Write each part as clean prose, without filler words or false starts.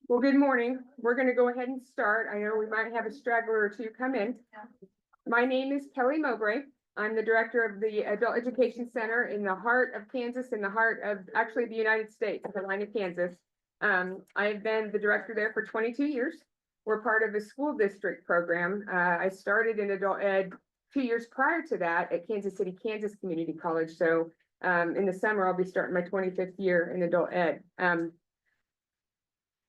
Well, good morning. We're going to go ahead and start. I know we might have a straggler or two come in. My name is Kelly Mowbray. I'm the director of the Adult Education Center in the heart of Kansas, in the heart of actually the United States, Carolina, Kansas. I've been the director there for 22 years. We're part of a school district program. I started in adult ed 2 years prior to that at Kansas City, Kansas Community College. So in the summer, I'll be starting my 25th year in adult ed.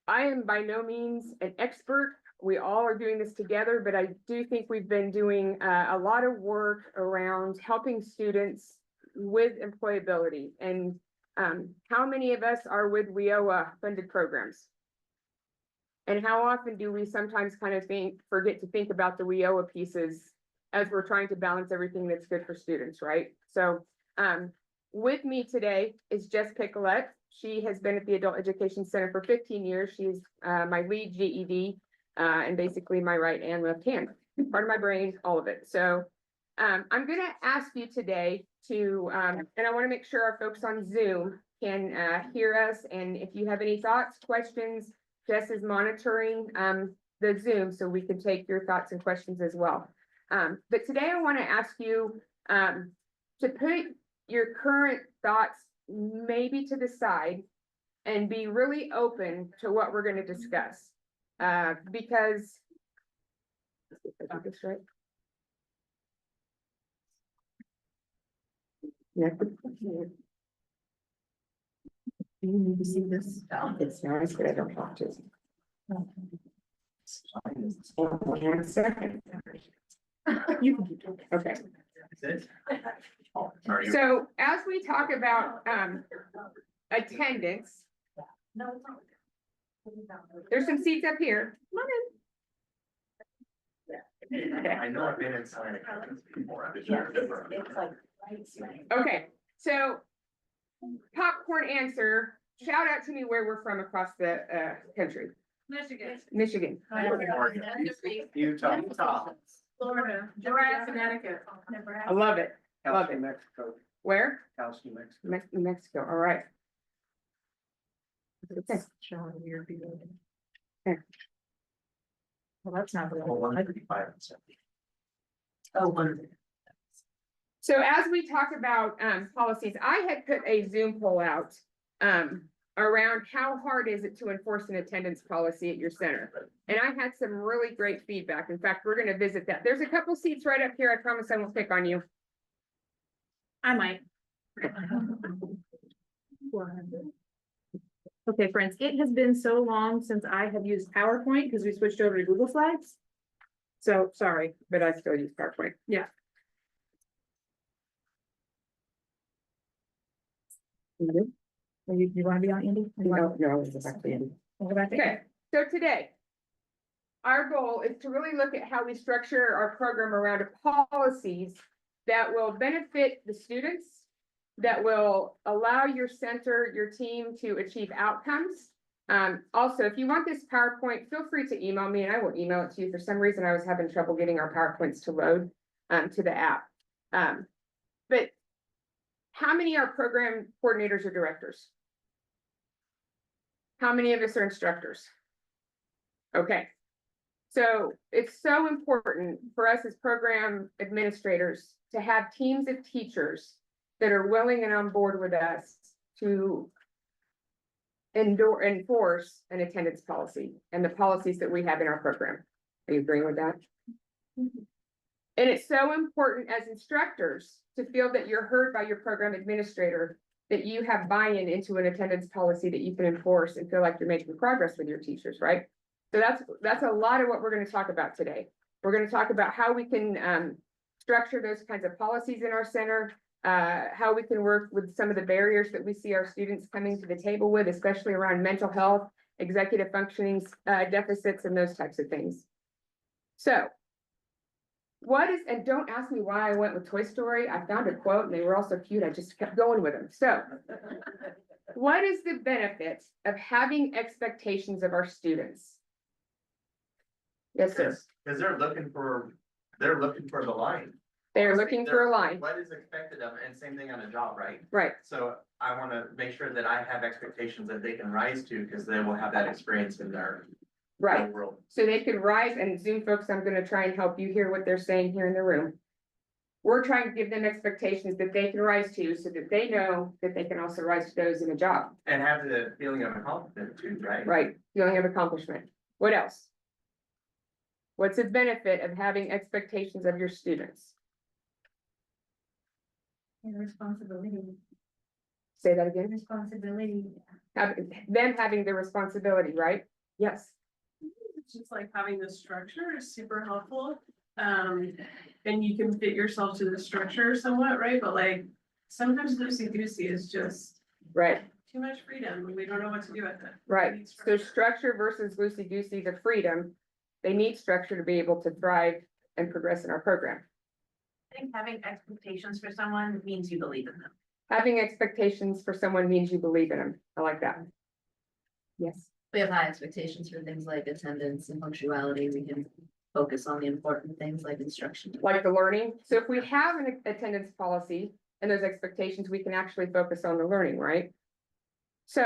I am by no means an expert. We all are doing this together, but I do think we've been doing a lot of work around helping students with employability. And how many of us are with WIOA funded programs? And how often do we sometimes kind of forget to think about the WIOA pieces as we're trying to balance everything that's good for students, right? So with me today is Jess Picolette. She has been at the Adult Education Center for 15 years. She's my lead GED and basically my right and left hand, part of my brain, all of it. So I'm going to ask you today to, and I want to make sure our folks on Zoom can hear us. And if you have any thoughts, questions, Jess is monitoring the Zoom so we can take your thoughts and questions as well. But today I want to ask you to put your current thoughts maybe to the side and be really open to what we're going to discuss. Because I did this right. Yeah. You need to see this. It's nice, but I don't want to. One second. You can keep talking. Okay. So as we talk about attendance, there's some seats up here. Come on in. I know I've been inside a conference before. Okay, so popcorn answer. Shout out to me where we're from across the country. Michigan. Utah. Florida, Nebraska, Connecticut. I love it. Love it. Mexico. Where? New Mexico. New Mexico. All right. Okay. Showing your view. Okay. Well, that's not really. 135. Oh, wonderful. So as we talk about policies, I had put a Zoom poll out around how hard is it to enforce an attendance policy at your center. And I had some really great feedback. In fact, we're going to visit that. There's a couple seats right up here. I promise I won't pick on you. I might. Okay, friends, it has been so long since I have used PowerPoint because we switched over to Google Slides. So sorry, But I still use PowerPoint. yeah. You want to be on, Andy? No, it's back to Andy. We'll go back to Andy. Okay, so today, our goal is to really look at how we structure our program around policies that will benefit the students, that will allow your center, your team to achieve outcomes. Also, if you want this PowerPoint, feel free to email me and I will email it to you. For some reason, I was having trouble getting our PowerPoints to load to the app. But how many are program coordinators or directors? How many of us are instructors? Okay. So it's so important for us as program administrators to have teams of teachers that are willing and on board with us to enforce an attendance policy and the policies that we have in our program. Are you agreeing with that? And it's so important as instructors to feel that you're heard by your program administrator, that you have buy-in into an attendance policy that you can enforce and feel like you're making progress with your teachers, right? So that's a lot of what we're going to talk about today. We're going to talk about how we can structure those kinds of policies in our center, how we can work with some of the barriers that we see our students coming to the table with, especially around mental health, executive functioning deficits, and those types of things. So and don't ask me why I went with Toy Story. I found a quote and they were all so cute. I just kept going with them. So what is the benefit of having expectations of our students? Yes, sir. Because they're looking for the line. They're honestly, looking for a line, What is expected of, and same thing on a job, right? right? So I wanna make sure that I have expectations that they can rise to, because they will have that experience in their real Right, world. so they could rise, and Zoom folks, I'm gonna try and help you hear what they're saying here in the room. We're trying to give them expectations that they can rise to, so that they know that they can also rise to those in a job, And have the feeling of accomplishment too, right? right? Feeling of accomplishment. What else? What's the benefit of having expectations of your students? And responsibility, Say that again, responsibility. them having the responsibility, right? Yes, It's just like having the structure is super helpful. And you can fit yourself to the structure somewhat, right? But like, sometimes loosey-goosey is just right, too much freedom, and we don't know what to do with it. right. We need So structure versus loosey-goosey, the freedom, they need structure to be able to thrive and progress in our program. I think having expectations for someone means you believe in them. Having expectations for someone means you believe in them. I like that. Yes, We have high expectations for things like attendance and punctuality. We can focus on the important things like instruction. like the learning. So if we have an attendance policy and those expectations, we can actually focus on the learning, right? So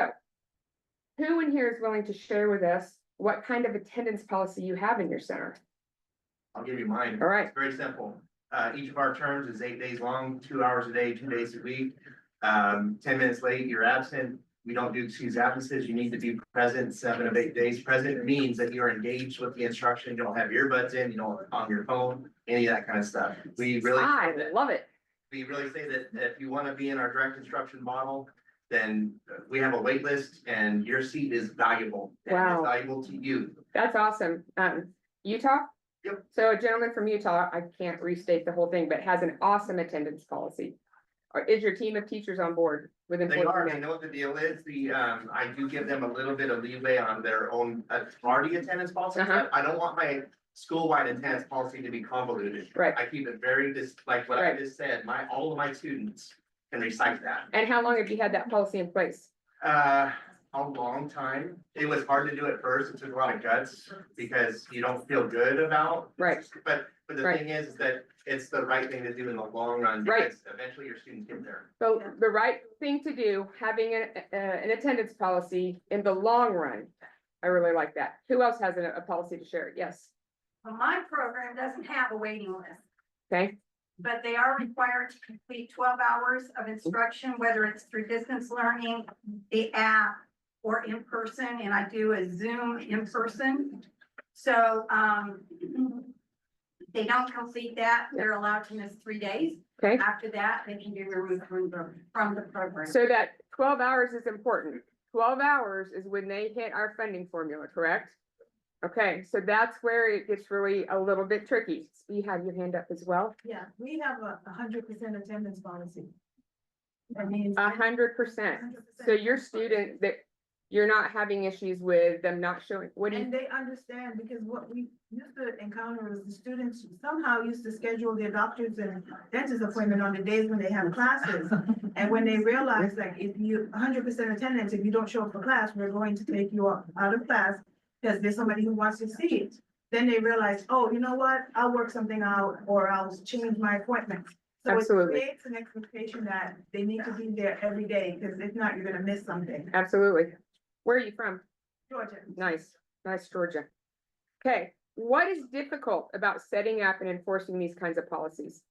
who in here is willing to share with us what kind of attendance policy you have in your center? I'll give you mine. All right, It's very simple. Each of our terms is 8 days long, 2 hours a day, 2 days a week. 10 minutes late, you're absent. We don't do excused absences. You need to be present 7 of 8 days. Present means that you're engaged with the instruction. You don't have earbuds in, you don't on your phone, any of that kind of stuff. We really. I love it. We really say that if you want to be in our direct instruction model, then we have a wait list and your seat is valuable. And Wow. it's valuable to you. That's awesome. Utah? Yep. So a gentleman from Utah, I can't restate the whole thing, but has an awesome attendance policy. Or is your team of teachers on board with They employees? are, now? they know what the deal is. I do give them a little bit of leeway on their own authority attendance policy. Uh-huh. I don't want my school-wide attendance policy to be convoluted. Right. I keep it very like what I Right. just said, all of my students can recite that. And how long have you had that policy in place? A long time. It was hard to do at first. It took a lot of guts because you don't feel good about. Right. But the Right. thing is that it's the right thing to do in the long run. Right. Because eventually your students get there. The right thing to do, having an attendance policy in the long run. I really like that. Who else has a policy to share? Yes, Well, my program doesn't have a waiting list, okay, but they are required to complete 12 hours of instruction, whether it's through distance learning, the app, or in person, and I do a Zoom in person. So, they don't complete that, they're allowed to miss 3 days. okay. After that, they can be removed from the program. So that 12 hours is important. 12 hours is when they hit our funding formula, correct? Okay, so that's where it gets really a little bit tricky. You have your hand up as well. Yeah, we have a 100% attendance policy. That means. 100%. So your student that you're not having issues with them not showing, what do you, And they understand, because what we used to encounter is the students somehow used to schedule their doctors and dentist appointment on the days when they have classes. And when they realize like if you 100% attendance, if you don't show up for class, we're going to take you out of class because there's somebody who wants to see it. Then they realize, oh, you know what, I'll work something out or I'll change my appointment. So it Absolutely. creates an expectation that they need to be there every day, because if not, you're gonna miss something. absolutely. Where are you from? Georgia. Nice, nice Georgia. Okay, what is difficult about setting up and enforcing these kinds of policies?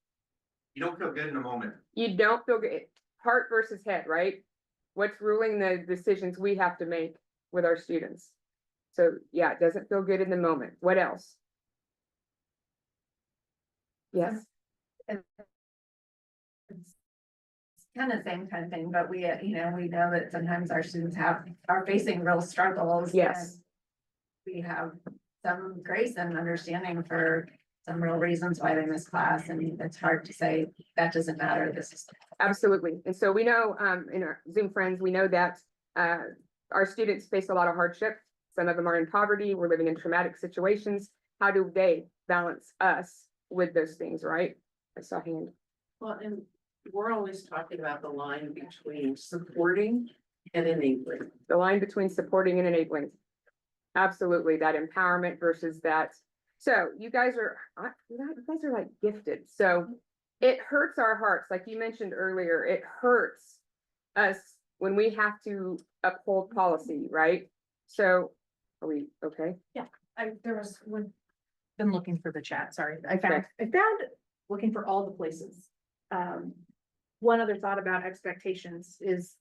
You don't feel good in a moment. You don't feel good, heart versus head, right? What's ruling the decisions we have to make with our students? So yeah, it doesn't feel good in the moment. What else? Yes, Kind of same kind of thing, but we know that sometimes our students are facing real struggles. yes, and We have some grace and understanding for some real reasons why they miss class, and it's hard to say that doesn't matter, this is. absolutely. And so we know, in our Zoom friends, we know that, our students face a lot of hardship. Some of them are in poverty, we're living in traumatic situations. How do they balance us with those things, right? I saw a hand. Well, and we're always talking about the line between supporting and enabling. The line between supporting and enabling. Absolutely, that empowerment versus that. So you guys are like gifted. So it hurts our hearts, like you mentioned earlier, it hurts us when we have to uphold policy, right? So, are we okay? There was one, been looking for the chat, sorry, I Okay. found, looking for all the places. One other thought about expectations is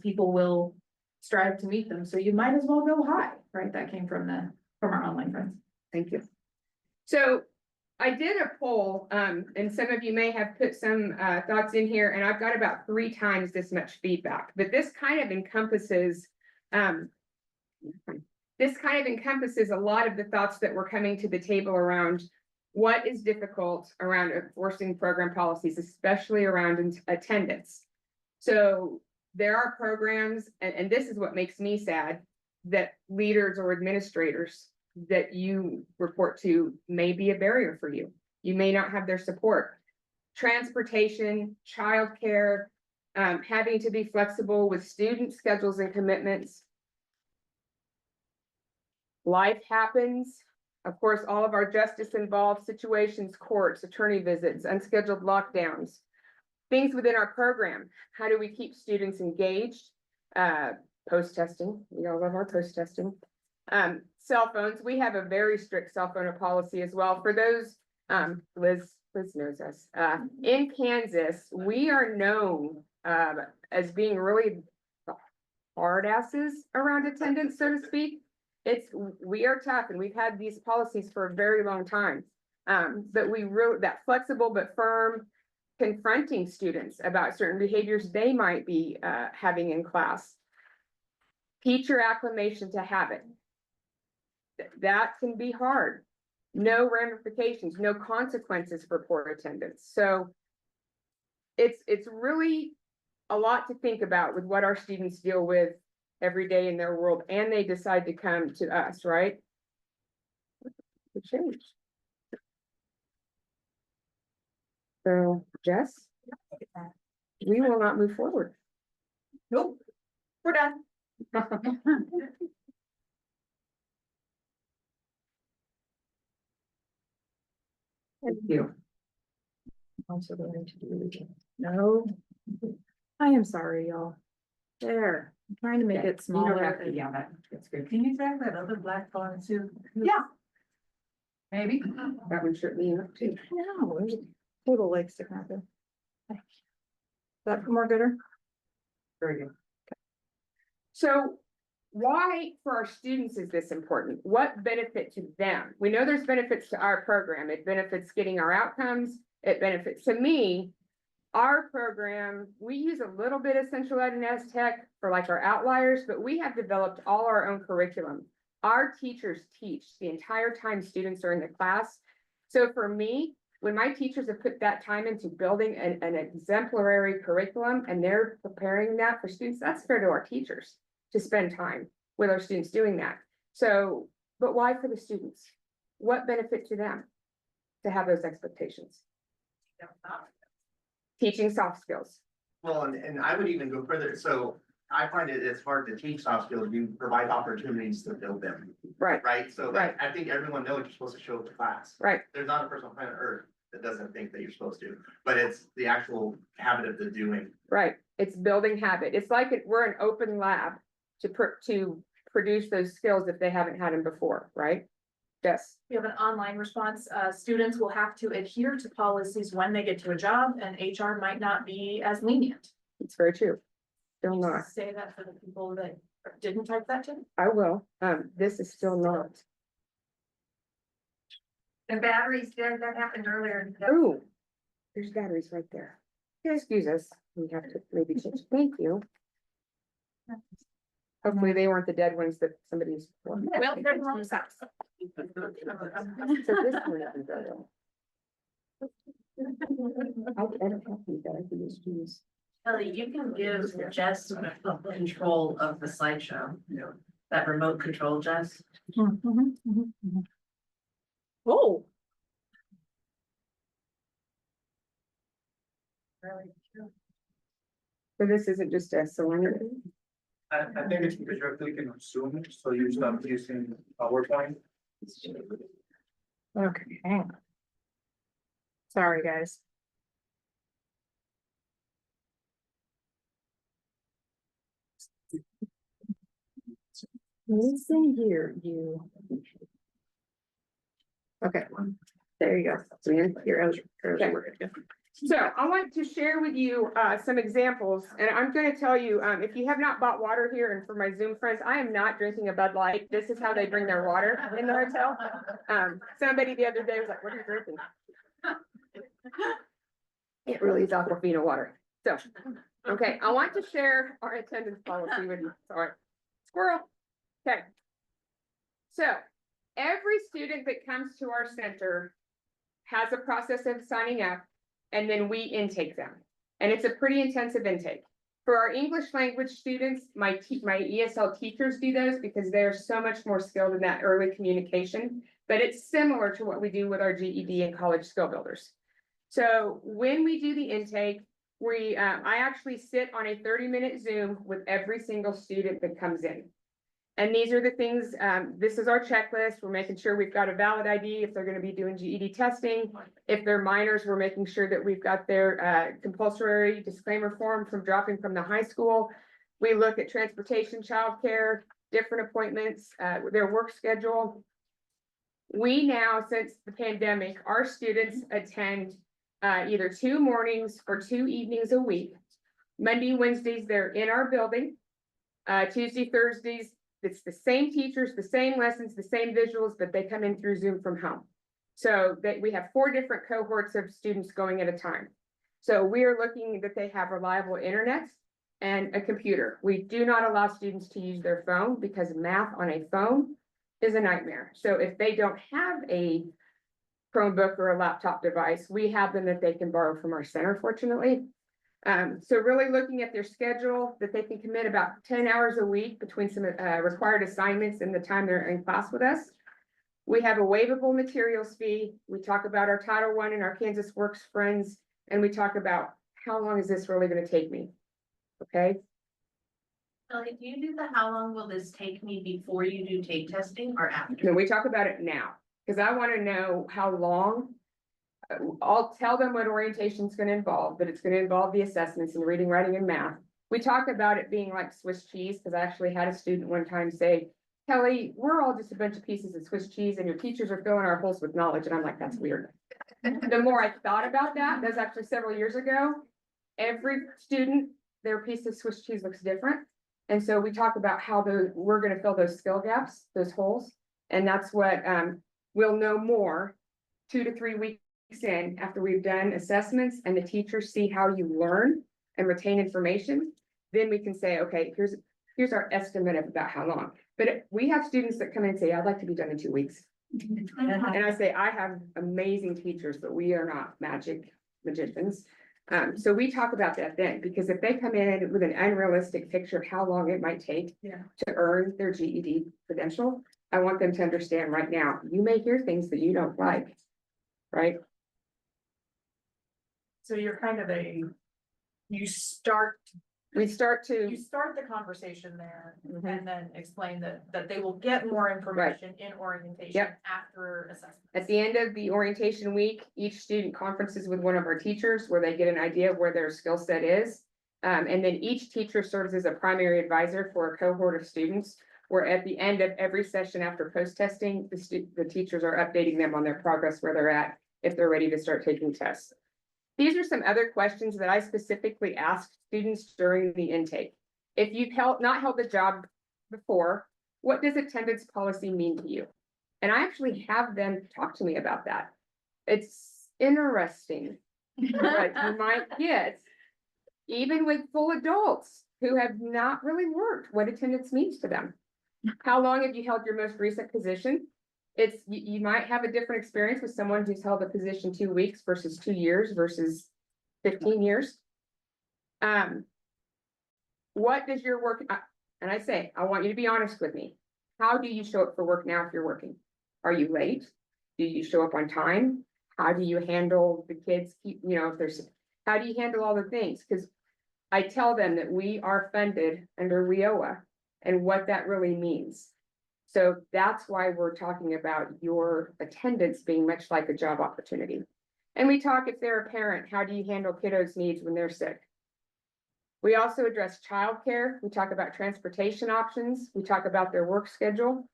people will strive to meet them, so you might as well go high, right? That came from our online friends. Thank you. So I did a poll, and some of you may have put some thoughts in here, and I've got about 3 times this much feedback, but this kind of encompasses a lot of the thoughts that were coming to the table around what is difficult around enforcing program policies, especially around attendance. So there are programs, and this is what makes me sad, that leaders or administrators that you report to may be a barrier for you. You may not have their support. Transportation, childcare, having to be flexible with student schedules and commitments. Life happens. Of course, all of our justice involved situations, courts, attorney visits, unscheduled lockdowns, things within our program. How do we keep students engaged? Post-testing, we all love our post-testing. Cell phones, we have a very strict cell phone policy as well. For those, Liz knows us. In Kansas, we are known as being really hard asses around attendance, so to speak. We are tough, and we've had these policies for a very long time. But we really, that flexible but firm, confronting students about certain behaviors they might be having in class. Teacher acclimation to habit. That can be hard. No ramifications, no consequences for poor attendance. So it's really a lot to think about with what our students deal with every day in their world, and they decide to come to us, right? To change. So, Jess, we will not move forward. Nope, we're done. Thank you. Also going to do it. No. I am sorry, y'all. There, I'm trying to make Okay, it smaller. That's good. Can you drag that other black phone too? Yeah. Maybe. That one should be enough too. No, there's a table leg sticking out there. Is that more gooder? Very good. So why for our students is this important? What benefit to them? We know there's benefits to our program. It benefits getting our outcomes. It benefits to me. Our program, we use a little bit of Central Ed and S-Tech for like our outliers, but we have developed all our own curriculum. Our teachers teach the entire time students are in the class. So for me, when my teachers have put that time into building an exemplary curriculum and they're preparing that for students, that's fair to our teachers to spend time with our students doing that. So, but why for the students? What benefit to them to have those expectations? Teaching soft skills. Well, and I would even go further. So I find it's hard to teach soft skills. You provide opportunities to build them. Right. Right? So Right. I think everyone knows you're supposed to show up to class. Right. There's not a person on planet Earth that doesn't think that you're supposed to, but it's the actual habit of the doing. Right. It's building habit. It's like we're an open lab to produce those skills if they haven't had them before, right? Yes. We have an online response. Students will have to adhere to policies when they get to a job, and HR might not be as lenient. It's very true. Still not. Say that for the people that didn't type that in. I will. This is still not. The batteries, that happened earlier. Ooh, there's batteries right there. Yeah, excuse us. We have to maybe change. Thank you. Hopefully they weren't the dead ones that somebody's. Well, they're the wrong size. So this one isn't very well. I don't have to, I can just use. Kelly, you can give Jess control of the slideshow. That remote control, Jess. Oh. So this isn't just a cylinder. I think it's because you're clicking on Zoom, so you start using PowerPoint. Okay. Sorry, guys. Listen here, you. Okay, there you go. So your arrows are working. So I want to share with you some examples, and I'm gonna tell you, if you have not bought water here, and for my Zoom friends, I am not drinking a Bud Light. This is how they bring their water in the hotel. Somebody the other day was like, "What are you drinking?" It really is Aquafina water. So, okay, I want to share our attendance policy with you. Sorry. Squirrel. Okay. So every student that comes to our center has a process of signing up, and then we intake them. And it's a pretty intensive intake. For our English language students, my ESL teachers do those because they're so much more skilled in that early communication, but it's similar to what we do with our GED and college skill builders. So when we do the intake, I actually sit on a 30-minute Zoom with every single student that comes in. And these are the things, this is our checklist. We're making sure we've got a valid ID if they're gonna be doing GED testing. If they're minors, we're making sure that we've got their compulsory disclaimer form from dropping from the high school. We look at transportation, childcare, different appointments, their work schedule. We now, since the pandemic, our students attend either 2 mornings or 2 evenings a week. Monday, Wednesdays, they're in our building. Tuesday, Thursdays, it's the same teachers, the same lessons, the same visuals, but they come in through Zoom from home. So that we have 4 different cohorts of students going at a time. So we are looking that they have reliable internet and a computer. We do not allow students to use their phone because math on a phone is a nightmare. So if they don't have a Chromebook or a laptop device, we have them that they can borrow from our center, fortunately. So really looking at their schedule, that they can commit about 10 hours a week between some required assignments and the time they're in class with us. We have a waivable materials fee. We talk about our Title I and our Kansas Works friends, and we talk about how long is this really going to take me? Okay. Kelly, do you do the how long will this take me before you do tape testing or after? No, we talk about it now because I want to know how long. I'll tell them what orientation is going to involve, but it's going to involve the assessments and reading, writing, and math. We talk about it being like Swiss cheese, because I actually had a student one time say, "Kelly, we're all just a bunch of pieces of Swiss cheese and your teachers are filling our holes with knowledge." And I'm like, that's weird. The more I thought about that, that's actually several years ago, every student, their piece of Swiss cheese looks different. And so we talk about how we're going to fill those skill gaps, those holes. And that's what we'll know more 2 to 3 weeks in after we've done assessments and the teachers see how you learn and retain information. Then we can say, okay, here's our estimate of about how long. But we have students that come in and say, "I'd like to be done in 2 weeks." And I say, I have amazing teachers, but we are not magicians. So we talk about that then, because if they come in with an unrealistic picture of how long it might take to earn their GED credential, I want them to understand right now, you may hear things that you don't like, right? So you're kind of you start the conversation there and then explain that they will get more information in orientation after assessment. At the end of the orientation week, each student conferences with one of our teachers where they get an idea of where their skill set is. And then each teacher serves as a primary advisor for a cohort of students, where at the end of every session after post-testing, the teachers are updating them on their progress, where they're at, if they're ready to start taking tests. These are some other questions that I specifically asked students during the intake. If you've not held the job before, what does attendance policy mean to you? And I actually have them talk to me about that. It's interesting what you might get, even with full adults who have not really worked, what attendance means to them. How long have you held your most recent position? You might have a different experience with someone who's held a position 2 weeks versus 2 years versus 15 years. What does your work, and I say, I want you to be honest with me. How do you show up for work now if you're working? Are you late? Do you show up on time? How do you handle the kids? How do you handle all the things? Because I tell them that we are funded under WIOA and what that really means. So that's why we're talking about your attendance being much like a job opportunity. And we talk, if they're a parent, how do you handle kiddos' needs when they're sick? We also address childcare. We talk about transportation options. We talk about their work schedule.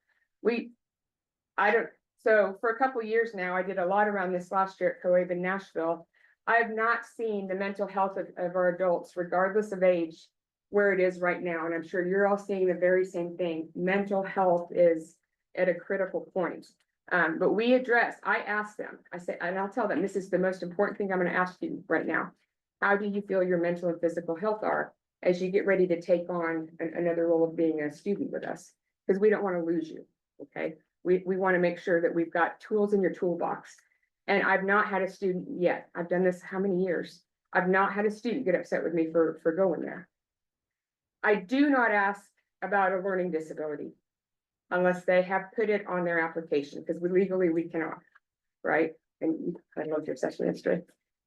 So for a couple years now, I did a lot around this last year at COAB in Nashville. I have not seen the mental health of our adults, regardless of age, where it is right now. And I'm sure you're all seeing the very same thing. Mental health is at a critical point. But I ask them, I say, and I'll tell them, this is the most important thing I'm going to ask you right now. How do you feel your mental and physical health are as you get ready to take on another role of being a student with us? Because we don't want to lose you, okay? We want to make sure that we've got tools in your toolbox. And I've not had a student yet. I've done this how many years? I've not had a student get upset with me for going there. I do not ask about a learning disability unless they have put it on their application, because legally we cannot, right? And I love your session history.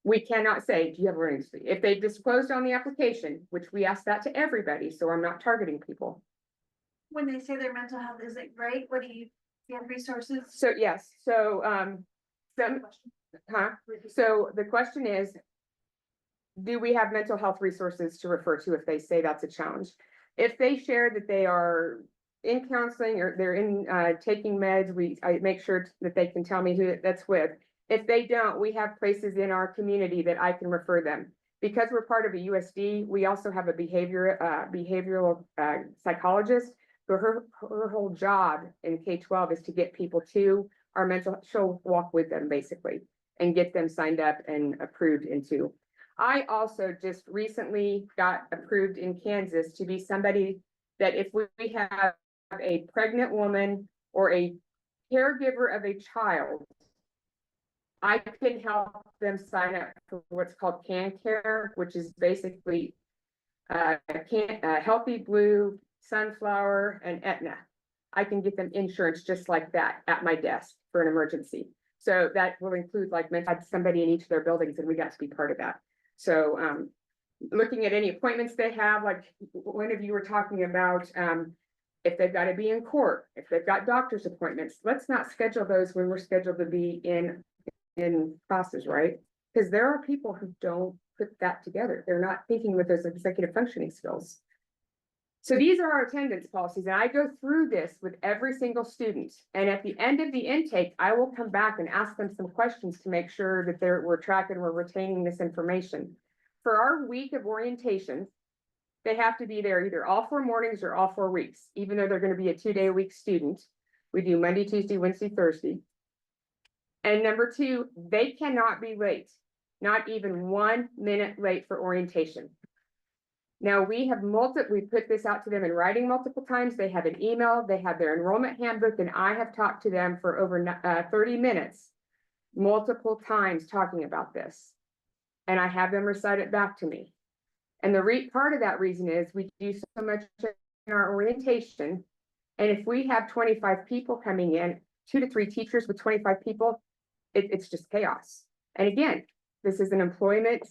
We cannot say, do you have a learning disability? If they've disclosed on the application, which we ask that to everybody, so I'm not targeting people. When they say their mental health isn't great, what do you have resources? So yes, so so the question is, do we have mental health resources to refer to if they say that's a challenge? If they share that they are in counseling or they're in taking meds, I make sure that they can tell me who that's with. If they don't, we have places in our community that I can refer them. Because we're part of a USD, we also have a behavioral psychologist. So her whole job in K-12 is to get people to our she'll walk with them basically and get them signed up and approved into. I also just recently got approved in Kansas to be somebody that if we have a pregnant woman or a caregiver of a child, I can help them sign up for what's called Can Care, which is basically Healthy Blue, Sunflower, and Aetna. I can get them insurance just like that at my desk for an emergency. So that will include like somebody in each of their buildings, and we got to be part of that. So looking at any appointments they have, like one of you were talking about, if they've got to be in court, if they've got doctor's appointments, let's not schedule those when we're scheduled to be in classes, right? Because there are people who don't put that together. They're not thinking with those executive functioning skills. So these are our attendance policies, and I go through this with every single student. And at the end of the intake, I will come back and ask them some questions to make sure that we're tracking, we're retaining this information. For our week of orientation, they have to be there either all 4 mornings or all 4 weeks, even though they're going to be a 2-day-a-week student. We do Monday, Tuesday, Wednesday, Thursday. And number 2, they cannot be late, not even 1 minute late for orientation. Now we put this out to them in writing multiple times. They have an email, they have their enrollment handbook, and I have talked to them for over 30 minutes, multiple times talking about this. And I have them recite it back to me. And the part of that reason is we do so much in our orientation. And if we have 25 people coming in, 2 to 3 teachers with 25 people, it's just chaos. And again, this is an employment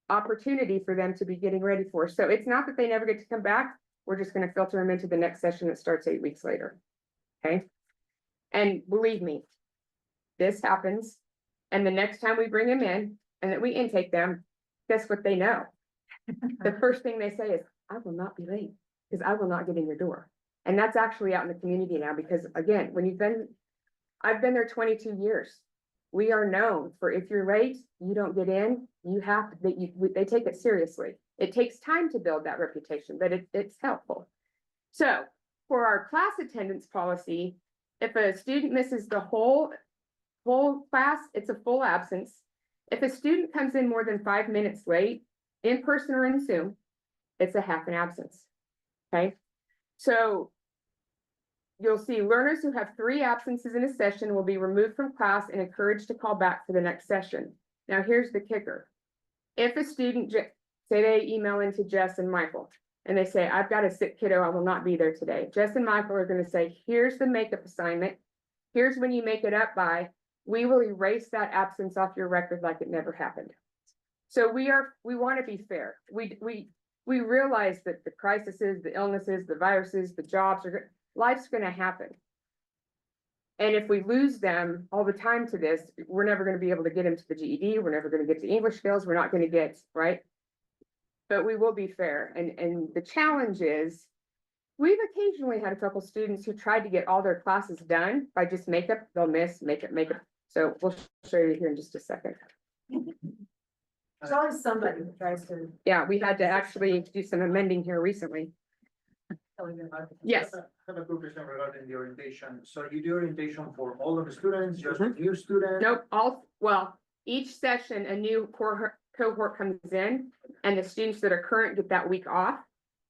opportunity for them to be getting ready for. So it's not that they never get to come back. We're just going to filter them into the next session that starts 8 weeks later. Okay. And believe me, this happens. And the next time we bring them in and that we intake them, guess what they know? The first thing they say is, I will not be late because I will not get in your door. And that's actually out in the community now, because again, I've been there 22 years. We are known for, if you're late, you don't get in, they take it seriously. It takes time to build that reputation, but it's helpful. So for our class attendance policy, if a student misses the whole class, it's a full absence. If a student comes in more than 5 minutes late, in person or in Zoom, it's a half an absence. Okay, so you'll see learners who have 3 absences in a session will be removed from class and encouraged to call back for the next session. Now, here's the kicker. If a student, say they email into Jess and Michael, and they say, I've got a sick kiddo, I will not be there today. Jess and Michael are going to say, here's the makeup assignment. Here's when you make it up by. We will erase that absence off your record like it never happened. So we want to be fair. We realize that the crises, the illnesses, the viruses, the jobs life's going to happen. And if we lose them all the time to this, we're never gonna be able to get them to the GED, we're never gonna get to English skills, we're not gonna get, right? But we will be fair, and the challenge is, we've occasionally had a couple students who tried to get all their classes done by just makeup, they'll miss, make it. So we'll show you here in just a second. There's always somebody who tries to. Yeah, we had to actually do some amending here recently. Yes. I have a quick question regarding the orientation. So you do orientation for all of the students, just the new students? Nope, each session, a new cohort comes in, and the students that are current get that week off.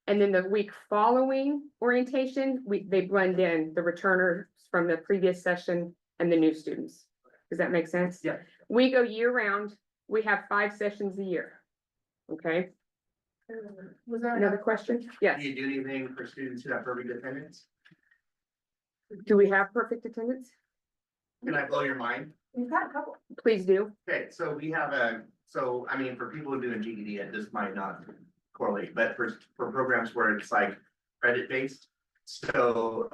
And then the week following orientation, they blend in the returners from the previous session and the new students. Does that make sense? Yeah. We go year round, we have 5 sessions a year. Okay, Was there another question? Yes, Do you do anything for students who have perfect attendance? do we have perfect attendance? Can I blow your mind? We've got a couple. Please do. Okay, so we have I mean, for people who do a GED, this might not correlate, but for programs where it's like credit based. So,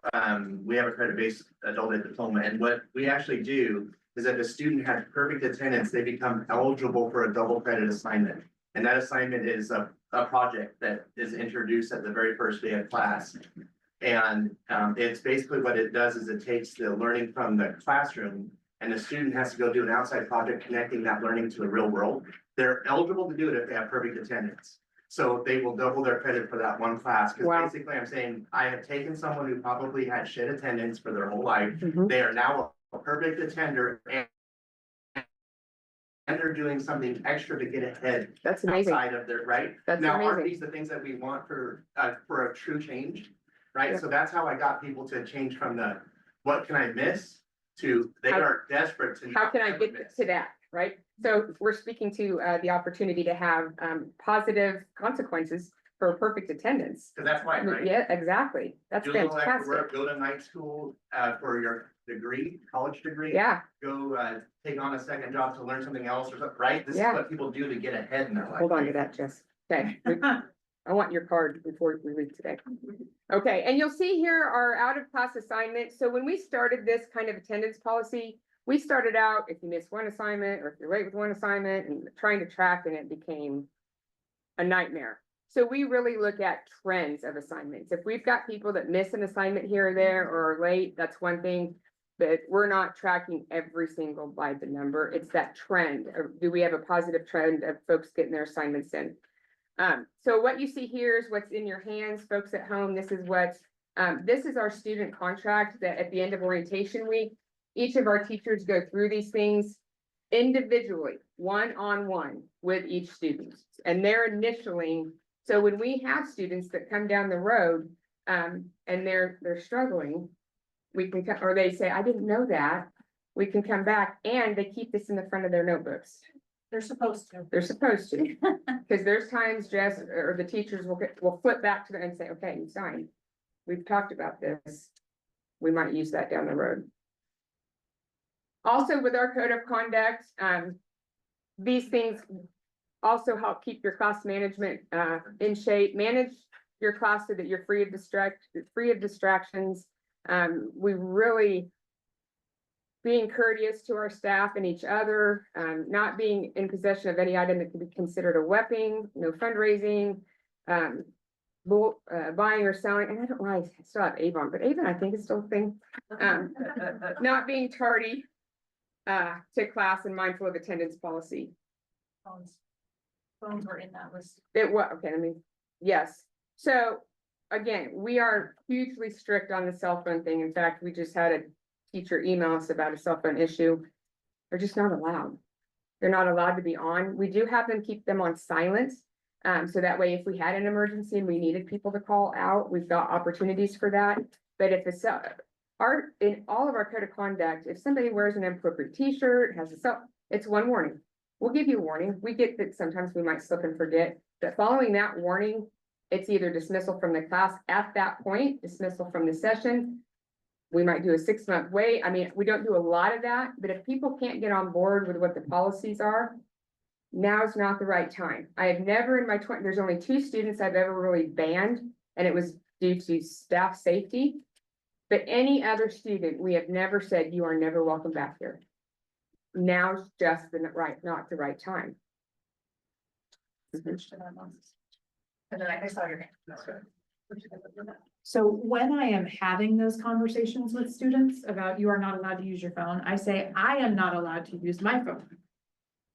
we have a credit based adult ed diploma, and what we actually do is that the student has perfect attendance, they become eligible for a double credit assignment. And that assignment is a project that is introduced at the very first day of class. And, it's basically what it does is it takes the learning from the classroom, and the student has to go do an outside project connecting that learning to the real world. They're eligible to do it if they have perfect attendance. So they will double their credit for that one class, because Wow. basically I'm saying, I have taken someone who probably had shit attendance for their whole life. Mhm. They are now a perfect attender, and they're doing something extra to get ahead That's amazing. outside of their, right? That's Now, aren't amazing. these the things that we want for a true change? Right? Yeah. So that's how I got people to change from the, what can I miss? To, they How- are desperate to. How not can I ever get miss. to that, right? So we're speaking to the opportunity to have positive consequences for perfect attendance. Cause that's why, right? Yeah, exactly. That's Do a little extra fantastic. work, go to night school, for your degree, college degree. Yeah, Go, take on a second job to learn something else or something, right? This is Yeah. what people do to get ahead in their life. hold on to that, Jess. Okay. I want your card before we leave today. Okay, and you'll see here our out of class assignment. So when we started this kind of attendance policy, we started out, if you miss one assignment or if you're late with one assignment and trying to track, and it became a nightmare. So we really look at trends of assignments. If we've got people that miss an assignment here or there or are late, that's one thing. But we're not tracking every single by the number. It's that trend. Do we have a positive trend of folks getting their assignments in? So what you see here is what's in your hands, folks at home. This is this is our student contract that at the end of orientation week, each of our teachers go through these things individually, one-on-one with each student. And they're initialing, so when we have students that come down the road, and they're struggling, we can, or they say, I didn't know that, we can come back, and they keep this in the front of their notebooks. They're supposed to. They're supposed to, because there's times Jess or the teachers will flip back to them and say, okay, you signed. We've talked about this. We might use that down the road. Also with our code of conduct, these things also help keep your class management in shape. Manage your class so that you're free of distractions. We really being courteous to our staff and each other, not being in possession of any item that could be considered a weapon, no fundraising, buying or selling, and I don't know, I still have Avon, but Avon I think is still a thing. Not being tardy to class and mindful of attendance policy. Phones were in that list. It was, okay, yes. So again, we are hugely strict on the cell phone thing. In fact, we just had a teacher email us about a cell phone issue. They're just not allowed. They're not allowed to be on. We do have them keep them on silent. So that way, if we had an emergency and we needed people to call out, we've got opportunities for that. But if it's in all of our code of conduct, if somebody wears an inappropriate t-shirt, has a cell, it's one warning. We'll give you a warning. We get that sometimes we might slip and forget, but following that warning, it's either dismissal from the class at that point, dismissal from the session. We might do a 6-month wait. I mean, we don't do a lot of that, but if people can't get on board with what the policies are, now's not the right time. I have never in my there's only 2 students I've ever really banned, and it was due to staff safety. But any other student, we have never said, you are never welcome back here. Now's just not the right time. And then I saw your hand. So when I am having those conversations with students about you are not allowed to use your phone, I say, I am not allowed to use my phone.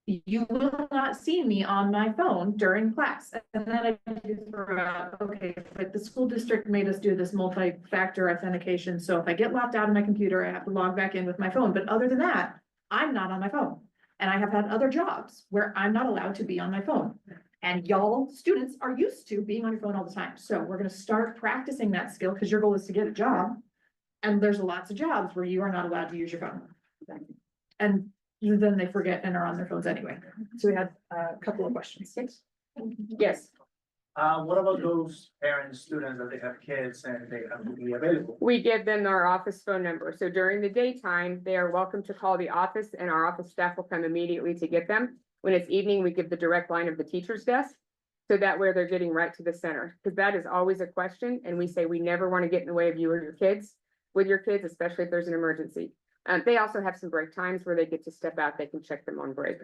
You will not see me on my phone during class. And then I do throw out, okay, but the school district made us do this multi-factor authentication. So if I get locked out of my computer, I have to log back in with my phone. But other than that, I'm not on my phone. And I have had other jobs where I'm not allowed to be on my phone. And y'all, students are used to being on your phone all the time. So we're gonna start practicing that skill because your goal is to get a job. And there's lots of jobs where you are not allowed to use your phone. And then they forget and are on their phones anyway. So we had a couple of questions. Yes, What about those parents, students that they have kids and they have to be available? we give them our office phone number. So during the daytime, they are welcome to call the office and our office staff will come immediately to get them. When it's evening, we give the direct line of the teacher's desk. So that way they're getting right to the center, because that is always a question. And we say we never want to get in the way of you or your kids, with your kids, especially if there's an emergency. They also have some break times where they get to step out. They can check them on break.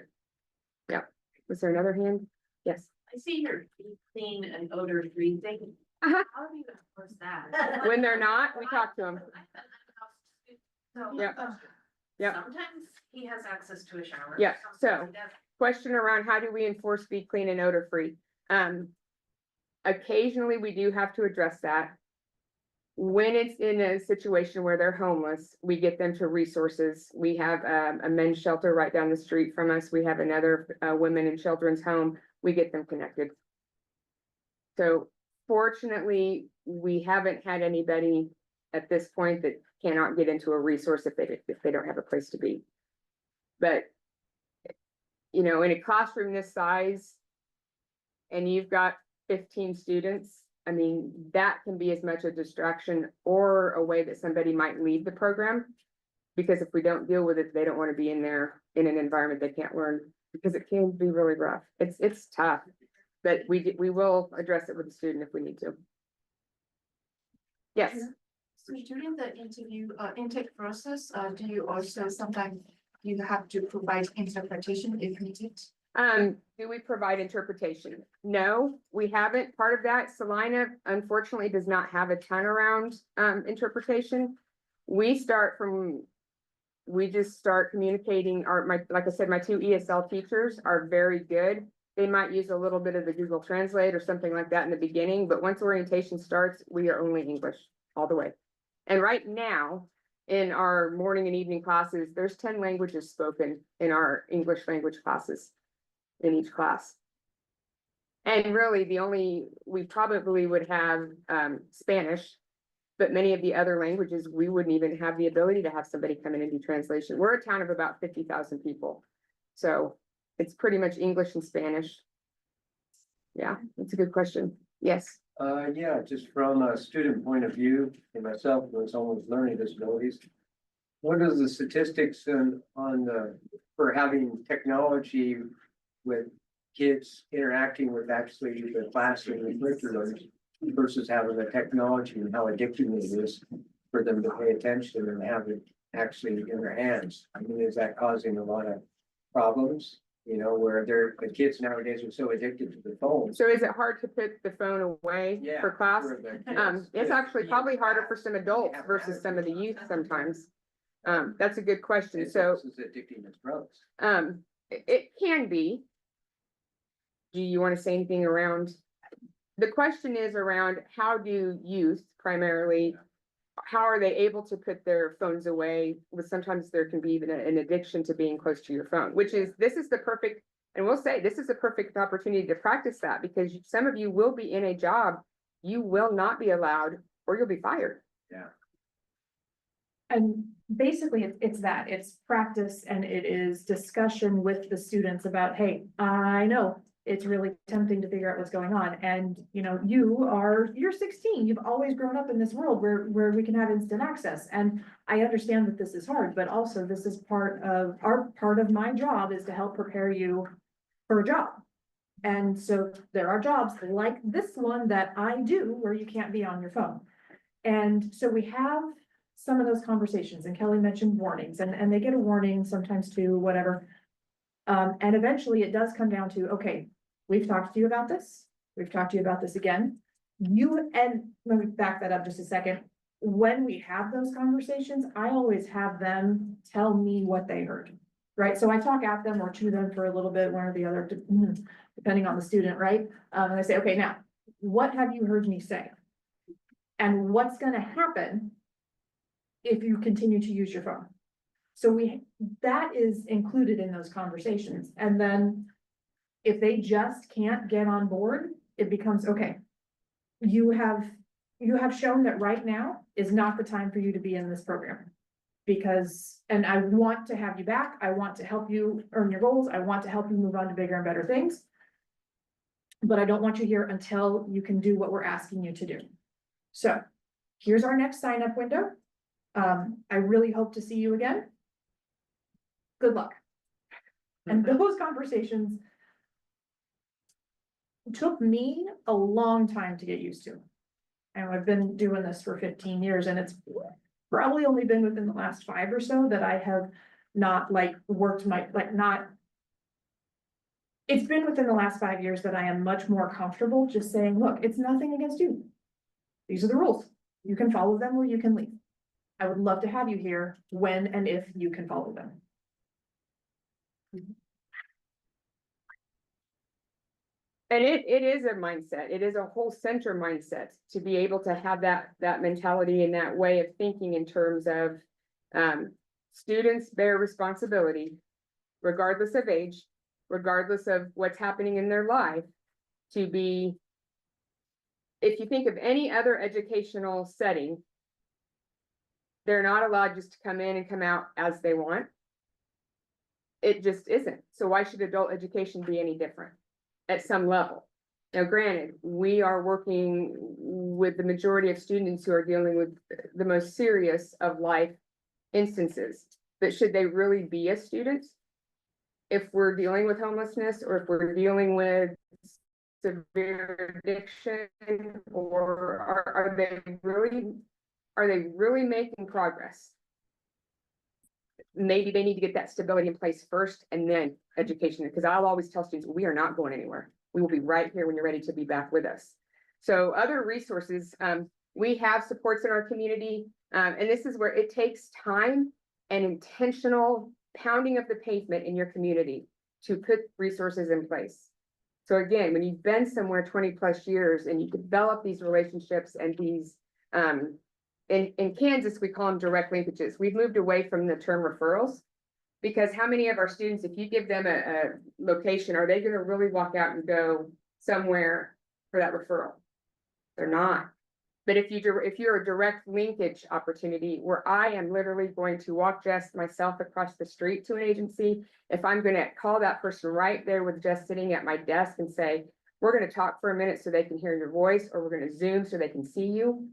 Yeah. Was there another hand? Yes. I see your Be Clean and odor free thing. Uh-huh. How do you enforce that? When they're not, we talk to them. Yeah. Yeah. Sometimes he has access to a shower. Yeah, sometimes so- he doesn't. Question around how do we enforce Be Clean and odor free? Occasionally we do have to address that. When it's in a situation where they're homeless, we get them to resources. We have a men's shelter right down the street from us. We have another women and children's home. We get them connected. So fortunately, we haven't had anybody at this point that cannot get into a resource if they don't have a place to be. But you know, in a classroom this size, and you've got 15 students, I mean, that can be as much a distraction or a way that somebody might leave the program. Because if we don't deal with it, they don't want to be in there in an environment they can't learn, because it can be really rough. It's tough, but we will address it with the student if we need to. Yes. So during the intake process, do you also sometimes you have to provide interpretation if needed? Do we provide interpretation? No, we haven't. Part of that, Salina unfortunately does not have a ton around interpretation. We just start communicating. Like I said, my two ESL teachers are very good. They might use a little bit of the Google Translate or something like that in the beginning, but once orientation starts, we are only English all the way. And right now, in our morning and evening classes, there's 10 languages spoken in our English language classes in each class. And really we probably would have Spanish, but many of the other languages, we wouldn't even have the ability to have somebody come in and do translation. We're a town of about 50,000 people. So it's pretty much English and Spanish. Yeah, that's a good question. Yes. Yeah, just from a student point of view, and myself, with someone with learning disabilities. What is the statistics for having technology with kids interacting with actually the classroom and curriculums versus having the technology and how addicting it is for them to pay attention and have it actually in their hands? I mean, is that causing a lot of problems? You know, where the kids nowadays are so addicted to the phones. So is it hard to put the phone away for class? It's actually probably harder for some adults versus some of the youth sometimes. That's a good question. So This is addicting as drugs. it can be. Do you want to say anything around? The question is around how do youth primarily, how are they able to put their phones away? With sometimes there can be even an addiction to being close to your phone, this is the perfect, and we'll say this is a perfect opportunity to practice that, because some of you will be in a job, you will not be allowed, or you'll be fired. Yeah. And basically, it's practice and it is discussion with the students about, hey, I know it's really tempting to figure out what's going on. And, you know, you're 16, you've always grown up in this world where we can have instant access. And I understand that this is hard, but also this is part of my job is to help prepare you for a job. And so there are jobs like this one that I do where you can't be on your phone. And so we have some of those conversations, and Kelly mentioned warnings, and they get a warning sometimes too, whatever. And eventually it does come down to, okay, we've talked to you about this, we've talked to you about this again. And let me back that up just a second. When we have those conversations, I always have them tell me what they heard, right? So I talk at them or to them for a little bit, one or the other, depending on the student, right? And I say, okay, now, what have you heard me say? And what's gonna happen if you continue to use your phone? So that is included in those conversations. And then if they just can't get on board, it becomes, okay, you have shown that right now is not the time for you to be in this program. Because, and I want to have you back. I want to help you earn your goals. I want to help you move on to bigger and better things. But I don't want you here until you can do what we're asking you to do. So here's our next sign up window. I really hope to see you again. Good luck. And those conversations took me a long time to get used to. And I've been doing this for 15 years, and it's probably only been within the last 5 or so that I have not worked my, it's been within the last 5 years that I am much more comfortable just saying, look, it's nothing against you. These are the rules. You can follow them or you can leave. I would love to have you here when and if you can follow them. And it is a mindset. It is a whole center mindset to be able to have that mentality and that way of thinking in terms of students bear responsibility, regardless of age, regardless of what's happening in their life, to be, if you think of any other educational setting, they're not allowed just to come in and come out as they want. It just isn't. So why should adult education be any different? At some level. Now, granted, we are working with the majority of students who are dealing with the most serious of life instances, but should they really be a student? If we're dealing with homelessness, or if we're dealing with severe addiction, or are they really making progress? Maybe they need to get that stability in place first and then education, because I'll always tell students, we are not going anywhere. We will be right here when you're ready to be back with us. So other resources, we have supports in our community, and this is where it takes time and intentional pounding of the pavement in your community to put resources in place. So again, when you've been somewhere 20+ years and you develop these relationships and these, in Kansas, we call them direct linkages. We've moved away from the term referrals, because how many of our students, if you give them a location, are they going to really walk out and go somewhere for that referral? They're not. But if you're a direct linkage opportunity where I am literally going to walk Jess myself across the street to an agency, if I'm going to call that person right there with Jess sitting at my desk and say, we're going to talk for a minute so they can hear your voice, or we're going to Zoom so they can see you.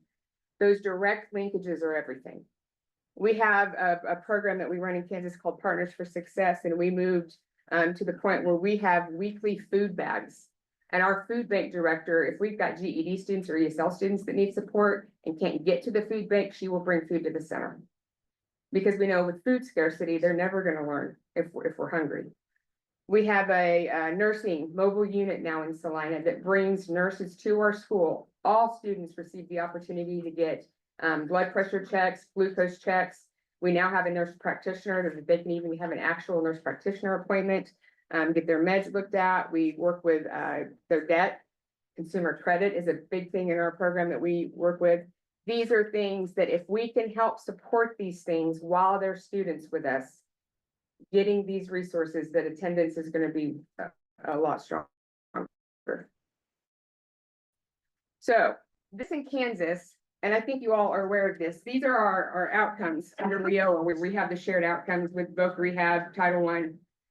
Those direct linkages are everything. We have a program that we run in Kansas called Partners for Success, and we moved to the point where we have weekly food bags. And our food bank director, if we've got GED students or ESL students that need support and can't get to the food bank, she will bring food to the center. Because we know with food scarcity, they're never going to learn if we're hungry. We have a nursing mobile unit now in Salina that brings nurses to our school. All students receive the opportunity to get blood pressure checks, glucose checks. We now have a nurse practitioner that they can even have an actual nurse practitioner appointment, get their meds looked at. We work with their debt. Consumer credit is a big thing in our program that we work with. These are things that if we can help support these things while they're students with us, getting these resources, that attendance is going to be a lot stronger. So this in Kansas, and I think you all are aware of this, these are our outcomes under WIOA, where we have the shared outcomes with both rehab, Title I.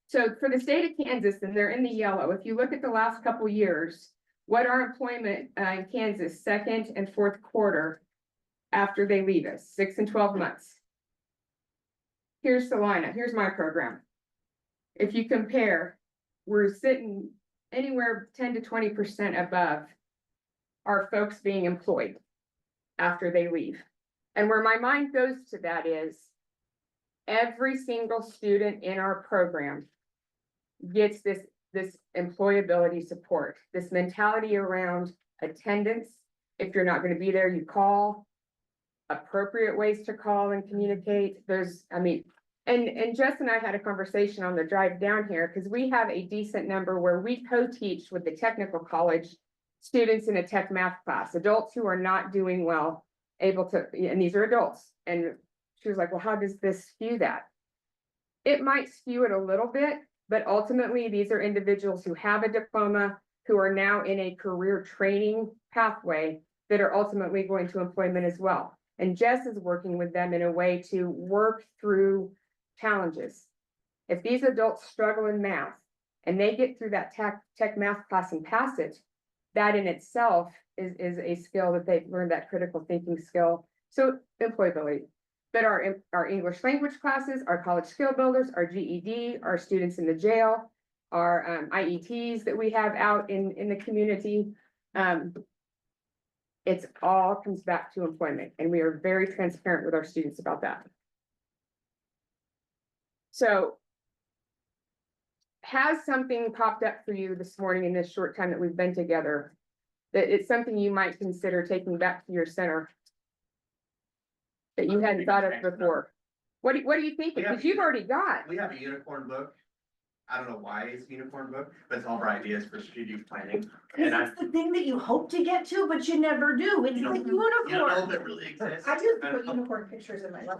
So for the state of Kansas, and they're in the yellow, if you look at the last couple years, what our employment in Kansas, second and fourth quarter after they leave us, 6 and 12 months. Here's Salina, here's my program. If you compare, we're sitting anywhere 10 to 20% above our folks being employed after they leave. And where my mind goes to that is every single student in our program gets this employability support, this mentality around attendance. If you're not going to be there, you call. Appropriate ways to call and communicate. And Jess and I had a conversation on the drive down here because we have a decent number where we co-teach with the technical college students in a tech math class, adults who are not doing well, and these are adults. And she was like, well, how does this skew that? It might skew it a little bit, but ultimately these are individuals who have a diploma, who are now in a career training pathway that are ultimately going to employment as well. And Jess is working with them in a way to work through challenges. If these adults struggle in math and they get through that tech math class and pass it, that in itself is a skill that they've learned, that critical thinking skill. So employability. But our English language classes, our college skill builders, our GED, our students in the jail, our IETs that we have out in the community. It's all comes back to employment, and we are very transparent with our students about that. So, has something popped up for you this morning in this short time that we've been together that it's something you might consider taking back to your center that you hadn't thought of before? What do you think? Because you've already got. We have a unicorn book. I don't know why it's a unicorn book, but it's all of our ideas for strategic planning. And It's the thing that you hope to get to, but you never do. It's You like don't- you don't know unicorn. if it really exists. I just put unicorn pictures in my life.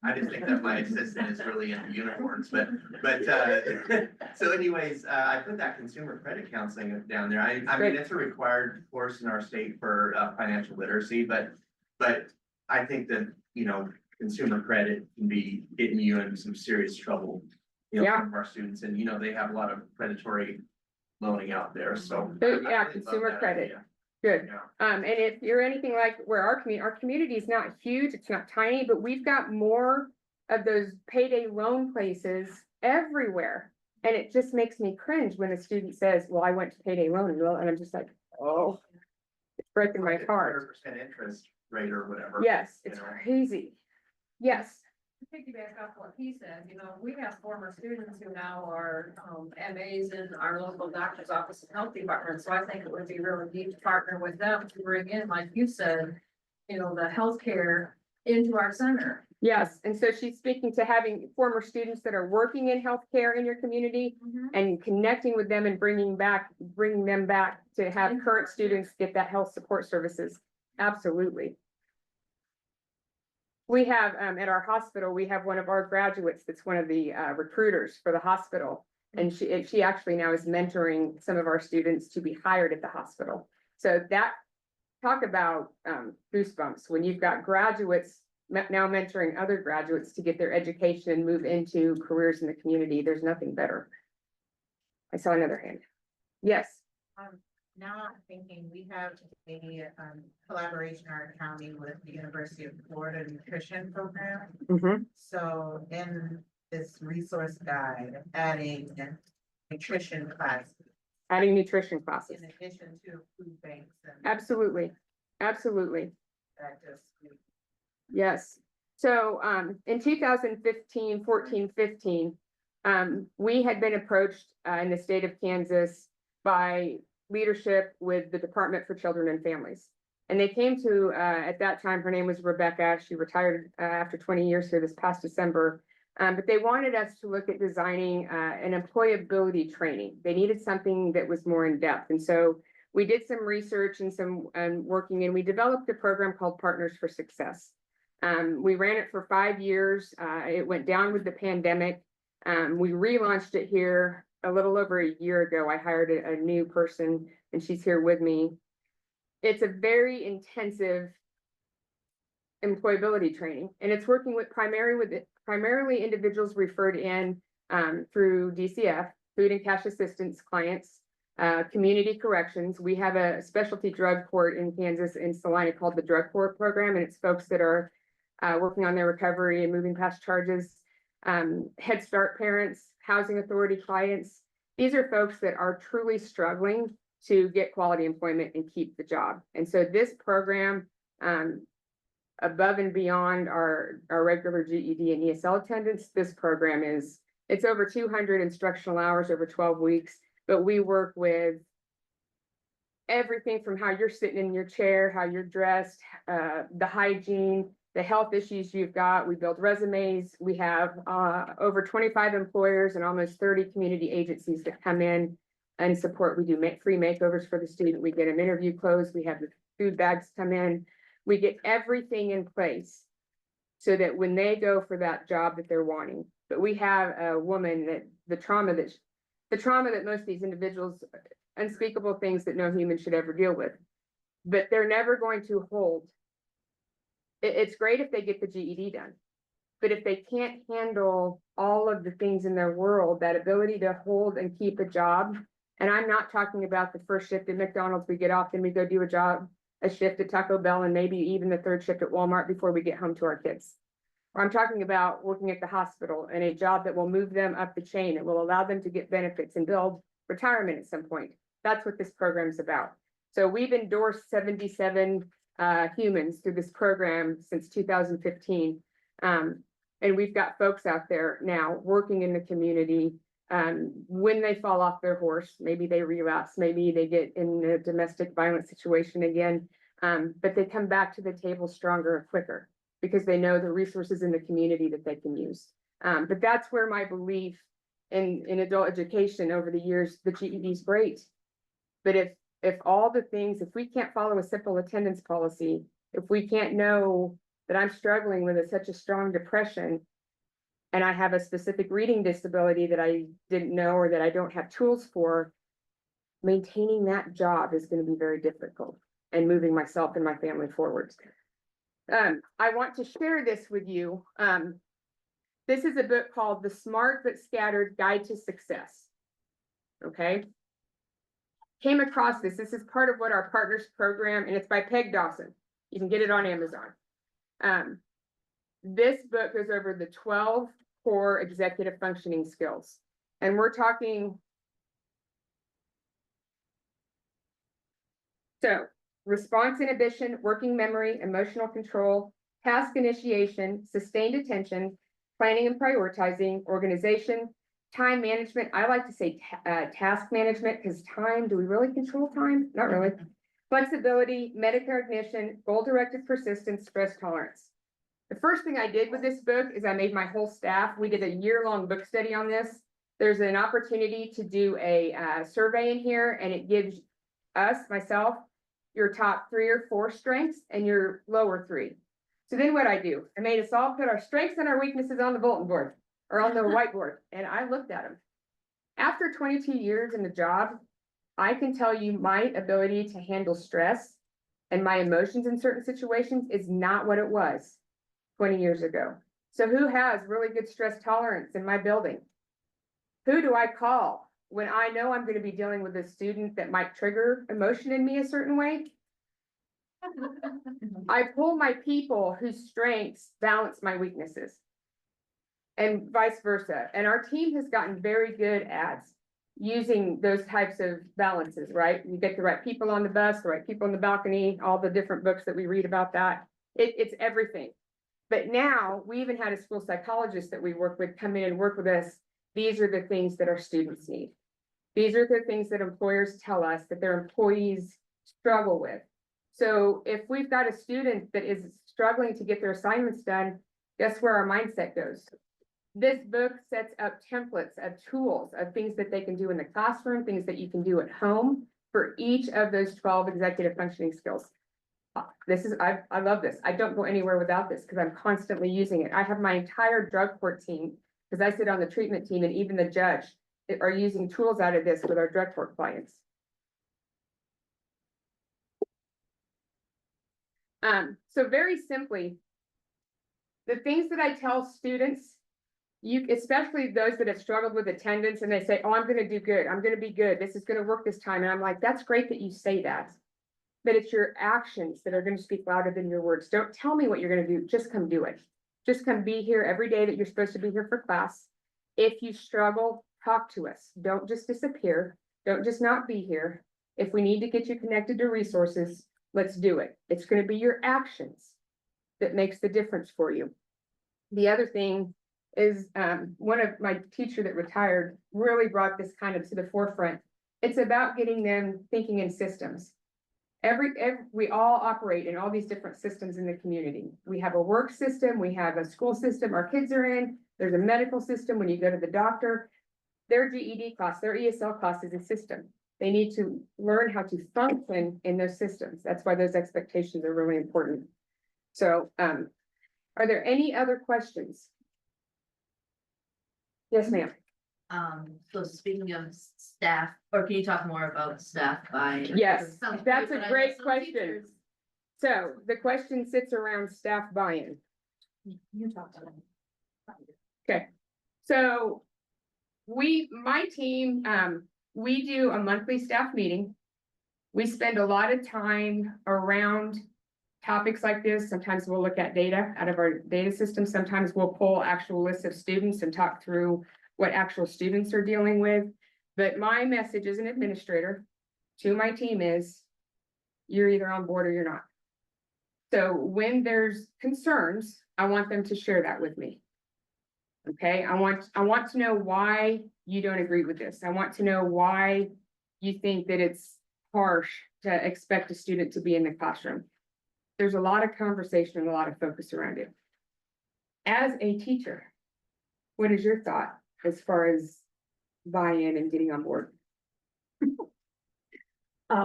I just think that my assistant is really into unicorns, but, so anyways, I put that consumer credit counseling down there. I mean, it's a required course in our state for, financial literacy, but I think that, consumer credit can be getting you into some serious trouble. From our students, and they have a lot of predatory loaning out there, so. I really love Consumer that credit. idea. Good. Yeah. And if you're anything like where our community is not huge, it's not tiny, but we've got more of those payday loan places everywhere. And it just makes me cringe when a student says, well, I went to payday loan, and I'm just like, oh, it's breaking my heart. 100% interest rate or whatever. Yes, it's crazy. Yes. Piggyback off what he said, we have former students who now are MAs in our local doctor's office and health department, so I think it would be really neat to partner with them to bring in, like you said, the healthcare into our center. Yes, and so she's speaking to having former students that are working in healthcare in your community and connecting with them and bringing them back to have current students get that health support services. Absolutely. We have, at our hospital, we have one of our graduates that's one of the recruiters for the hospital. And she actually now is mentoring some of our students to be hired at the hospital. So that, talk about goosebumps, when you've got graduates now mentoring other graduates to get their education and move into careers in the community. There's nothing better. I saw another hand. Yes. Now I'm thinking we have a collaboration in our county with the University of Florida Nutrition Program. So in this resource guide, adding nutrition classes. Adding nutrition classes. In addition to food banks. And absolutely. Absolutely. that just. Yes. So in 2015, 14, 15, we had been approached in the state of Kansas by leadership with the Department for Children and Families. And they came to, at that time, her name was Rebecca. She retired after 20 years here this past December. But they wanted us to look at designing an employability training. They needed something that was more in depth. And so we did some research and some working, and we developed a program called Partners for Success. We ran it for 5 years. It went down with the pandemic. We relaunched it here a little over a year ago. I hired a new person and she's here with me. It's a very intensive employability training, and it's working with primarily individuals referred in through DCF, food and cash assistance clients, community corrections. We have a specialty drug court in Kansas in Salina called the Drug Court Program, and it's folks that are working on their recovery and moving past charges. Head Start parents, housing authority clients. These are folks that are truly struggling to get quality employment and keep the job. And so this program above and beyond our regular GED and ESL attendance. This program it's over 200 instructional hours over 12 weeks, but we work with everything from how you're sitting in your chair, how you're dressed, the hygiene, the health issues you've got. We build resumes. We have over 25 employers and almost 30 community agencies that come in and support. We do free makeovers for the student. We get them interview clothes. We have the food bags come in. We get everything in place so that when they go for that job that they're wanting. But we have a woman that the trauma that most of these individuals, unspeakable things that no human should ever deal with, but they're never going to hold. It's great if they get the GED done, but if they can't handle all of the things in their world, that ability to hold and keep a job, and I'm not talking about the first shift at McDonald's we get off, then we go do a shift at Taco Bell, and maybe even the third shift at Walmart before we get home to our kids. Or I'm talking about working at the hospital and a job that will move them up the chain. It will allow them to get benefits and build retirement at some point. That's what this program is about. So we've endorsed 77 humans through this program since 2015. And we've got folks out there now working in the community. When they fall off their horse, maybe they relapse, maybe they get in a domestic violence situation again, but they come back to the table stronger and quicker because they know the resources in the community that they can use. But that's where my belief in adult education over the years, the GED is great. But if all the things, if we can't follow a simple attendance policy, if we can't know that I'm struggling with such a strong depression, and I have a specific reading disability that I didn't know or that I don't have tools for, maintaining that job is going to be very difficult and moving myself and my family forward. I want to share this with you. This is a book called The Smart But Scattered Guide to Success. Okay. Came across this. This is part of what our partners program, and it's by Peg Dawson. You can get it on Amazon. This book goes over the 12 core executive functioning skills. And we're talking, so response inhibition, working memory, emotional control, task initiation, sustained attention, planning and prioritizing, organization, time management. I like to say task management because time, do we really control time? Not really. Flexibility, metacognition, goal-directed persistence, stress tolerance. The first thing I did with this book is I made my whole staff. We did a year-long book study on this. There's an opportunity to do a survey in here, and it gives us, myself, your top 3 or 4 strengths and your lower 3. So then what I do, I made us all put our strengths and our weaknesses on the bulletin board or on the whiteboard, and I looked at them. After 22 years in the job, I can tell you my ability to handle stress and my emotions in certain situations is not what it was 20 years ago. So who has really good stress tolerance in my building? Who do I call when I know I'm going to be dealing with a student that might trigger emotion in me a certain way? I pull my people whose strengths balance my weaknesses and vice versa. And our team has gotten very good at using those types of balances, right? You get the right people on the bus, the right people on the balcony, all the different books that we read about that. It's everything. But now we even had a school psychologist that we work with come in and work with us. These are the things that our students need. These are the things that employers tell us that their employees struggle with. So if we've got a student that is struggling to get their assignments done, guess where our mindset goes? This book sets up templates of tools of things that they can do in the classroom, things that you can do at home for each of those 12 executive functioning skills. I love this. I don't go anywhere without this because I'm constantly using it. I have my entire drug court team, because I sit on the treatment team, and even the judge are using tools out of this with our drug court clients. So very simply, the things that I tell students, especially those that have struggled with attendance and they say, oh, I'm going to do good. I'm going to be good. This is going to work this time. And I'm like, that's great that you say that. But it's your actions that are going to speak louder than your words. Don't tell me what you're going to do. Just come do it. Just come be here every day that you're supposed to be here for class. If you struggle, talk to us. Don't just disappear. Don't just not be here. If we need to get you connected to resources, let's do it. It's going to be your actions that makes the difference for you. The other thing is, one of my teacher that retired really brought this kind of to the forefront. It's about getting them thinking in systems. We all operate in all these different systems in the community. We have a work system, we have a school system our kids are in, there's a medical system when you go to the doctor. Their GED class, their ESL class is a system. They need to learn how to function in those systems. That's why those expectations are really important. So, are there any other questions? Yes, ma'am. So speaking of staff, or can you talk more about staff by? Yes, Sounds that's great, a but I know great some question. teachers- So the question sits around staff buy-in. You talk to them. Okay, so my team, we do a monthly staff meeting. We spend a lot of time around topics like this. Sometimes we'll look at data out of our data system. Sometimes we'll pull actual lists of students and talk through what actual students are dealing with. But my message as an administrator to my team is, you're either on board or you're not. So when there's concerns, I want them to share that with me. Okay, I want to know why you don't agree with this. I want to know why you think that it's harsh to expect a student to be in the classroom. There's a lot of conversation and a lot of focus around it. As a teacher, what is your thought as far as buy-in and getting on board? I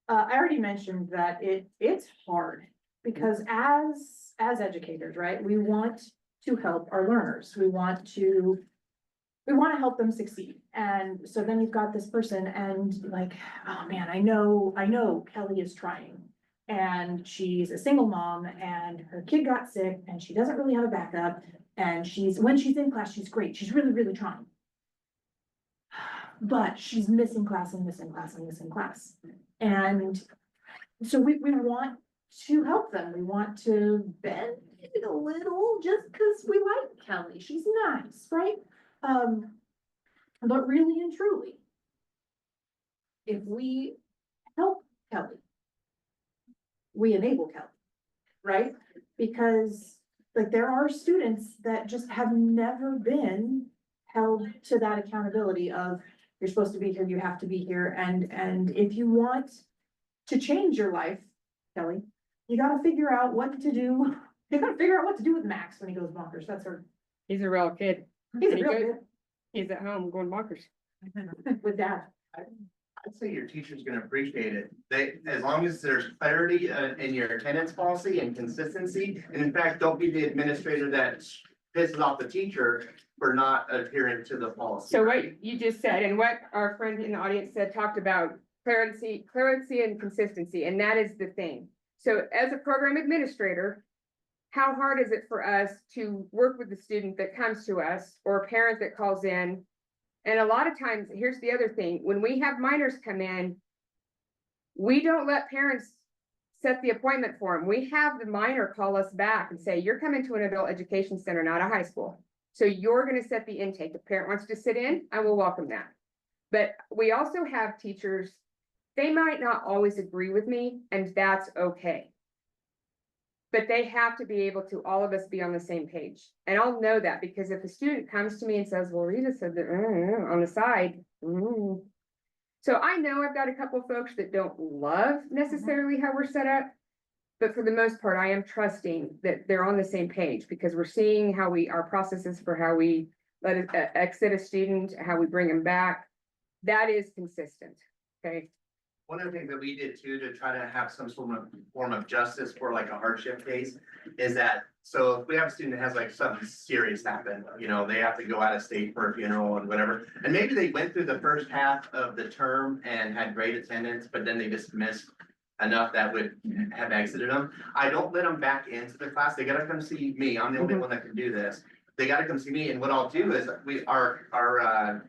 already mentioned that it's hard because as educators, right, we want to help our learners. We want to help them succeed. And so then you've got this person and like, oh man, I know Kelly is trying. And she's a single mom and her kid got sick and she doesn't really have a backup. And when she's in class, she's great. She's really, really trying. But she's missing class and missing class and missing class. And so we want to help them. We want to bend it a little just because we like Kelly. She's nice, right? But really and truly, if we help Kelly, we enable Kelly, right? Because like there are students that just have never been held to that accountability of you're supposed to be here, you have to be here. And if you want to change your life, Kelly, you gotta figure out what to do. You gotta figure out what to do with Max when he goes bonkers. That's her. He's a real kid. He's a And he real goes- kid He's at home going bonkers. with dad. I'd say your teacher's gonna appreciate it. As long as there's clarity in your attendance policy and consistency, and in fact, don't be the administrator that pisses off the teacher for not adhering to the policy. So what you just said and what our friend in the audience said, talked about clarity and consistency, and that is the thing. So as a program administrator, how hard is it for us to work with the student that comes to us or a parent that calls in? And a lot of times, here's the other thing, when we have minors come in, we don't let parents set the appointment for them. We have the minor call us back and say, you're coming to an adult education center, not a high school. So you're gonna set the intake. If parent wants to sit in, I will welcome that. But we also have teachers, they might not always agree with me, and that's okay. But they have to be able to, all of us be on the same page. And I'll know that because if a student comes to me and says, well, Rita said that on the side. So I know I've got a couple folks that don't love necessarily how we're set up. But for the most part, I am trusting that they're on the same page because we're seeing how our processes for how we let it exit a student, how we bring them back. That is consistent, okay? One of the things that we did too, to try to have some sort of form of justice for like a hardship case, is that, so if we have a student that has like something serious happen, you know, they have to go out of state for a funeral and whatever, and maybe they went through the first half of the term and had great attendance, but then they just missed enough that would have exited them. I don't let them back into the class. They gotta come see me. I'm the only one that can do this. They gotta come see me, and what I'll do is our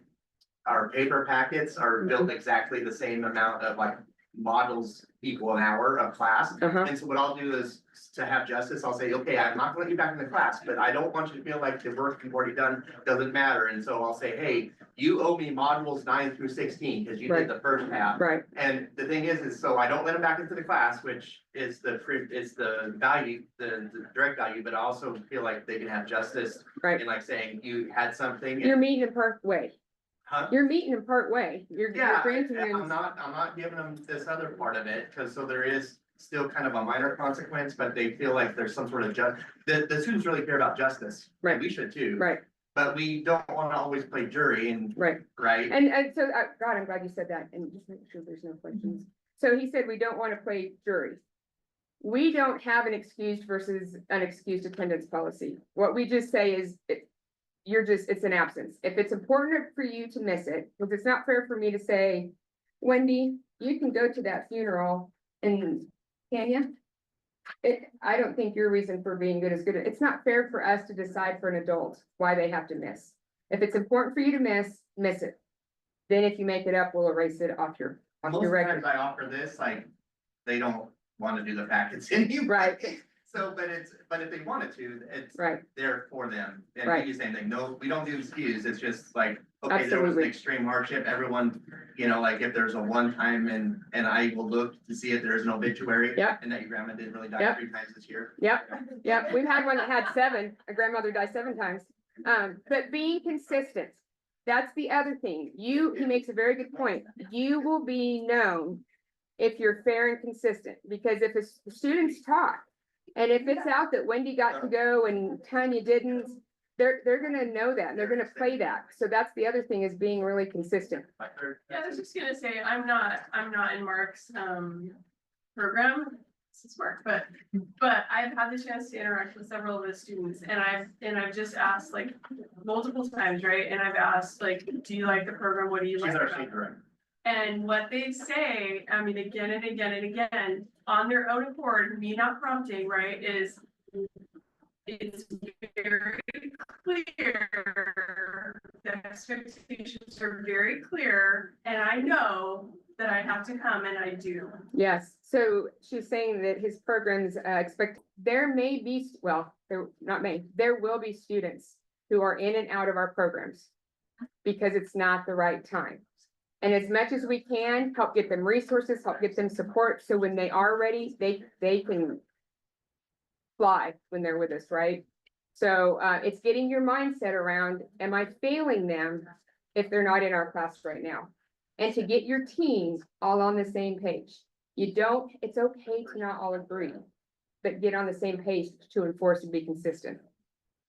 paper packets are built exactly the same amount of like models equal an hour of class. Uh-huh. And so what I'll do is to have justice, I'll say, okay, I'm not gonna let you back in the class, but I don't want you to feel like the work you've already done doesn't matter. And so I'll say, hey, you owe me modules 9 through 16 because you Right. did the first half. Right, And the thing is so I don't let them back into the class, which is the value, the direct value, but I also feel like they can have justice. right. In like saying you had something. You're meeting in part way. Huh? You're meeting in part way. You're Yeah, granting I'm them. not giving them this other part of it, cause so there is still kind of a minor consequence, but they feel like there's some sort of the students really care about justice. and Right. We should too. Right, But we don't wanna always play jury and, right. right? And so, God, I'm glad you said that, and just make sure there's no questions. So he said we don't want to play jury. We don't have an excused versus unexcused attendance policy. What we just say is, it's an absence. If it's important for you to miss it, because it's not fair for me to say, Wendy, you can go to that funeral and can you? I don't think your reason for being good is good. It's not fair for us to decide for an adult why they have to miss. If it's important for you to miss it. Then if you make it up, we'll erase it off your Most of the record. times I offer this, like, they don't wanna do the packets anyway. Right, So, but if they wanted to, it's right, there for them. And Right. we same thing, no, we don't do excuse, it's just like, okay, there was an Absolutely. extreme hardship, everyone, like if there's a one time and I will look to see if there's an obituary. Yep. And that your grandma didn't really die Yep. 3 times this year. yep. We've had one that had 7. A grandmother died 7 times. But being consistent, that's the other thing. He makes a very good point. You will be known if you're fair and consistent, because if the students talk, and if it's out that Wendy got to go and Tanya didn't, they're gonna know that, and they're gonna play that. So that's the other thing, is being really consistent. Yeah, I was just gonna say, I'm not in Mark's, program. This is Mark, but I've had the chance to interact with several of the students, and I've just asked like multiple times, right? And I've asked like, do you like the program? What do you like She's our about it? state director. And what they say, I mean, again and again and again, on their own accord, me not prompting, right, is it's very clear, the expectations are very clear, and I know that I have to come, and I do. Yes, so she's saying that his programs there may be, there will be students who are in and out of our programs because it's not the right time. And as much as we can, help get them resources, help get them support, so when they are ready, they can fly when they're with us, right? So it's getting your mindset around, am I failing them if they're not in our class right now? And to get your team all on the same page. It's okay to not all agree, but get on the same page to enforce and be consistent.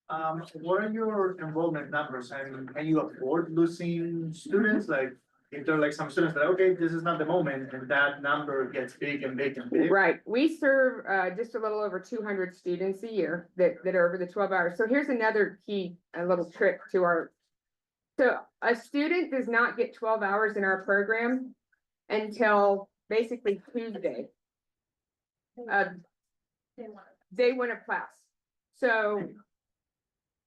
What are your enrollment numbers, and can you afford losing students? Like, if there are like some students that, okay, this is not the moment, and that number gets big and big and big. Right, we serve just a little over 200 students a year that are over the 12 hours. So here's another key, a little trick to so a student does not get 12 hours in our program until basically Tuesday. Day 1 of class. So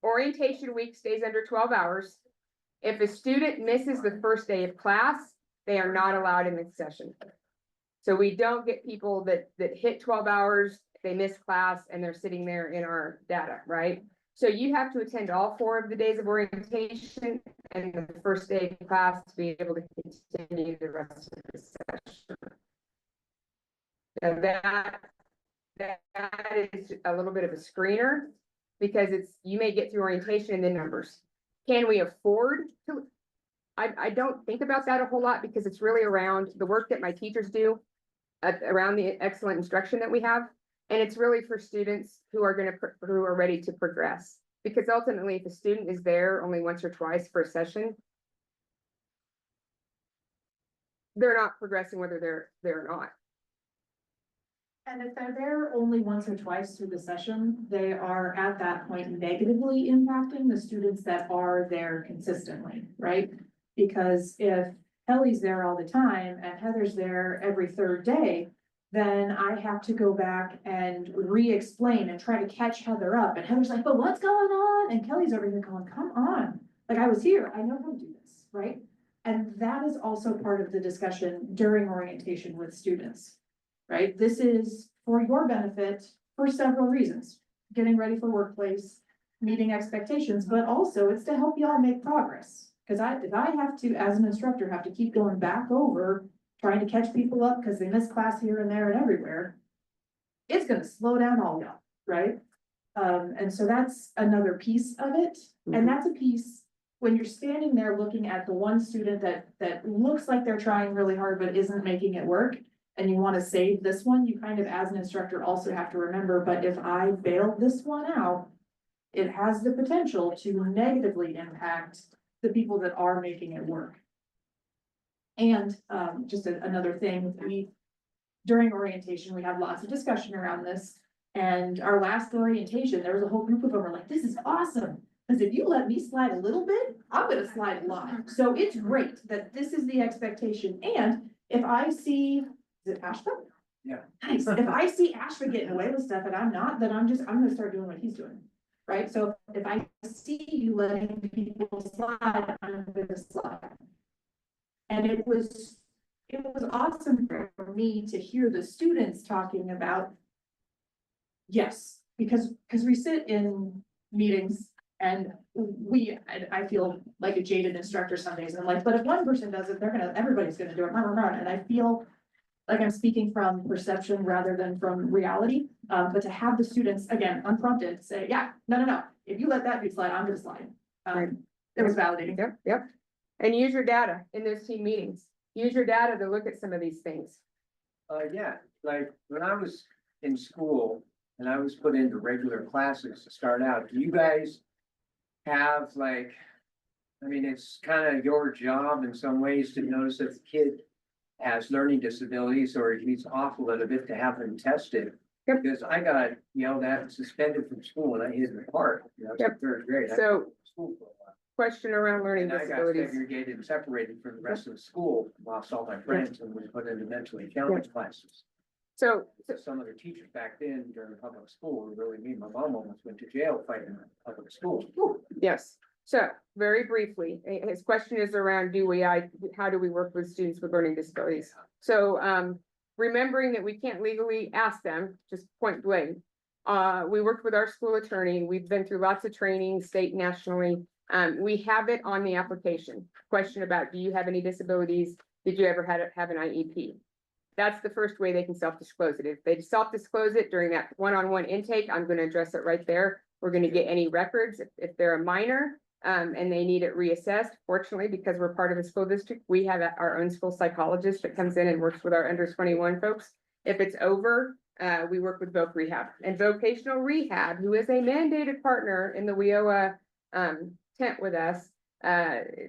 orientation week stays under 12 hours. If a student misses the first day of class, they are not allowed in the session. So we don't get people that hit 12 hours, they miss class, and they're sitting there in our data, right? So you have to attend all 4 of the days of orientation and the first day of class to be able to continue the rest of the session. Now that is a little bit of a screener, because you may get through orientation and then numbers. Can we afford to? I don't think about that a whole lot, because it's really around the work that my teachers do, around the excellent instruction that we have. And it's really for students who are ready to progress. Because ultimately, if a student is there only once or twice for a session, they're not progressing whether they're there or not. And if they're there only once or twice through the session, they are at that point negatively impacting the students that are there consistently, right? Because if Kelly's there all the time and Heather's there every 3rd day, then I have to go back and re-explain and try to catch Heather up. And Heather's like, but what's going on? And Kelly's over here going, come on. Like, I was here, I know how to do this, right? And that is also part of the discussion during orientation with students. right? This is for your benefit for several reasons. Getting ready for workplace, meeting expectations, but also it's to help y'all make progress. Cause if I have to, as an instructor, have to keep going back over, trying to catch people up because they miss class here and there and everywhere, it's gonna slow down all y'all, right? And so that's another piece of it. And that's a piece when you're standing there looking at the one student that looks like they're trying really hard but isn't making it work. And you want to save this one, you kind of, as an instructor, also have to remember, but if I bail this one out, it has the potential to negatively impact the people that are making it work. And just another thing, during orientation, we had lots of discussion around this. And our last orientation, there was a whole group of them were like, this is awesome. Because if you let me slide a little bit, I'm gonna slide a lot. So it's great that this is the expectation. And if I see, is it Ashton? Yeah. Nice. If I see Ashton getting away with stuff and I'm not, then I'm gonna start doing what he's doing. Right? So if I see you letting people slide, I'm gonna slide. And it was awesome for me to hear the students talking about, yes, because we sit in meetings and I feel like a jaded instructor some days, and I'm like, but if one person does it, everybody's gonna do it, and I feel like I'm speaking from perception rather than from reality, but to have the students, again, unprompted, say, yeah, no, if you let that be slide, I'm gonna slide. It was validating. Yep. And use your data in those team meetings. Use your data to look at some of these things. Yeah, like when I was in school and I was put into regular classes to start out, do you guys have like, I mean, it's kind of your job in some ways to notice if the kid has learning disabilities or he's off a little bit to have them tested. Yep. Because I got yelled at and suspended from school when I hit the park, Yep. third grade. I So- went to school for a while. Question around learning And I got disabilities. segregated and separated from the rest of the school, lost all my friends and was put into mentally challenged classes. So, Some of the teachers back then during public school were really mean. My mom almost went to jail fighting public school. yes, so very briefly, his question is around how do we work with students with learning disabilities? So, remembering that we can't legally ask them, just point blank. We worked with our school attorney. We've been through lots of training, state, nationally. We have it on the application. Question about, do you have any disabilities? Did you ever have an IEP? That's the first way they can self-disclose it. If they self-disclose it during that one-on-one intake, I'm gonna address it right there. We're gonna get any records. If they're a minor, and they need it reassessed, fortunately, because we're part of a school district, we have our own school psychologist that comes in and works with our under 21 folks. If it's over, we work with Voc Rehab. And Vocational Rehab, who is a mandated partner in the WIOA tent with us.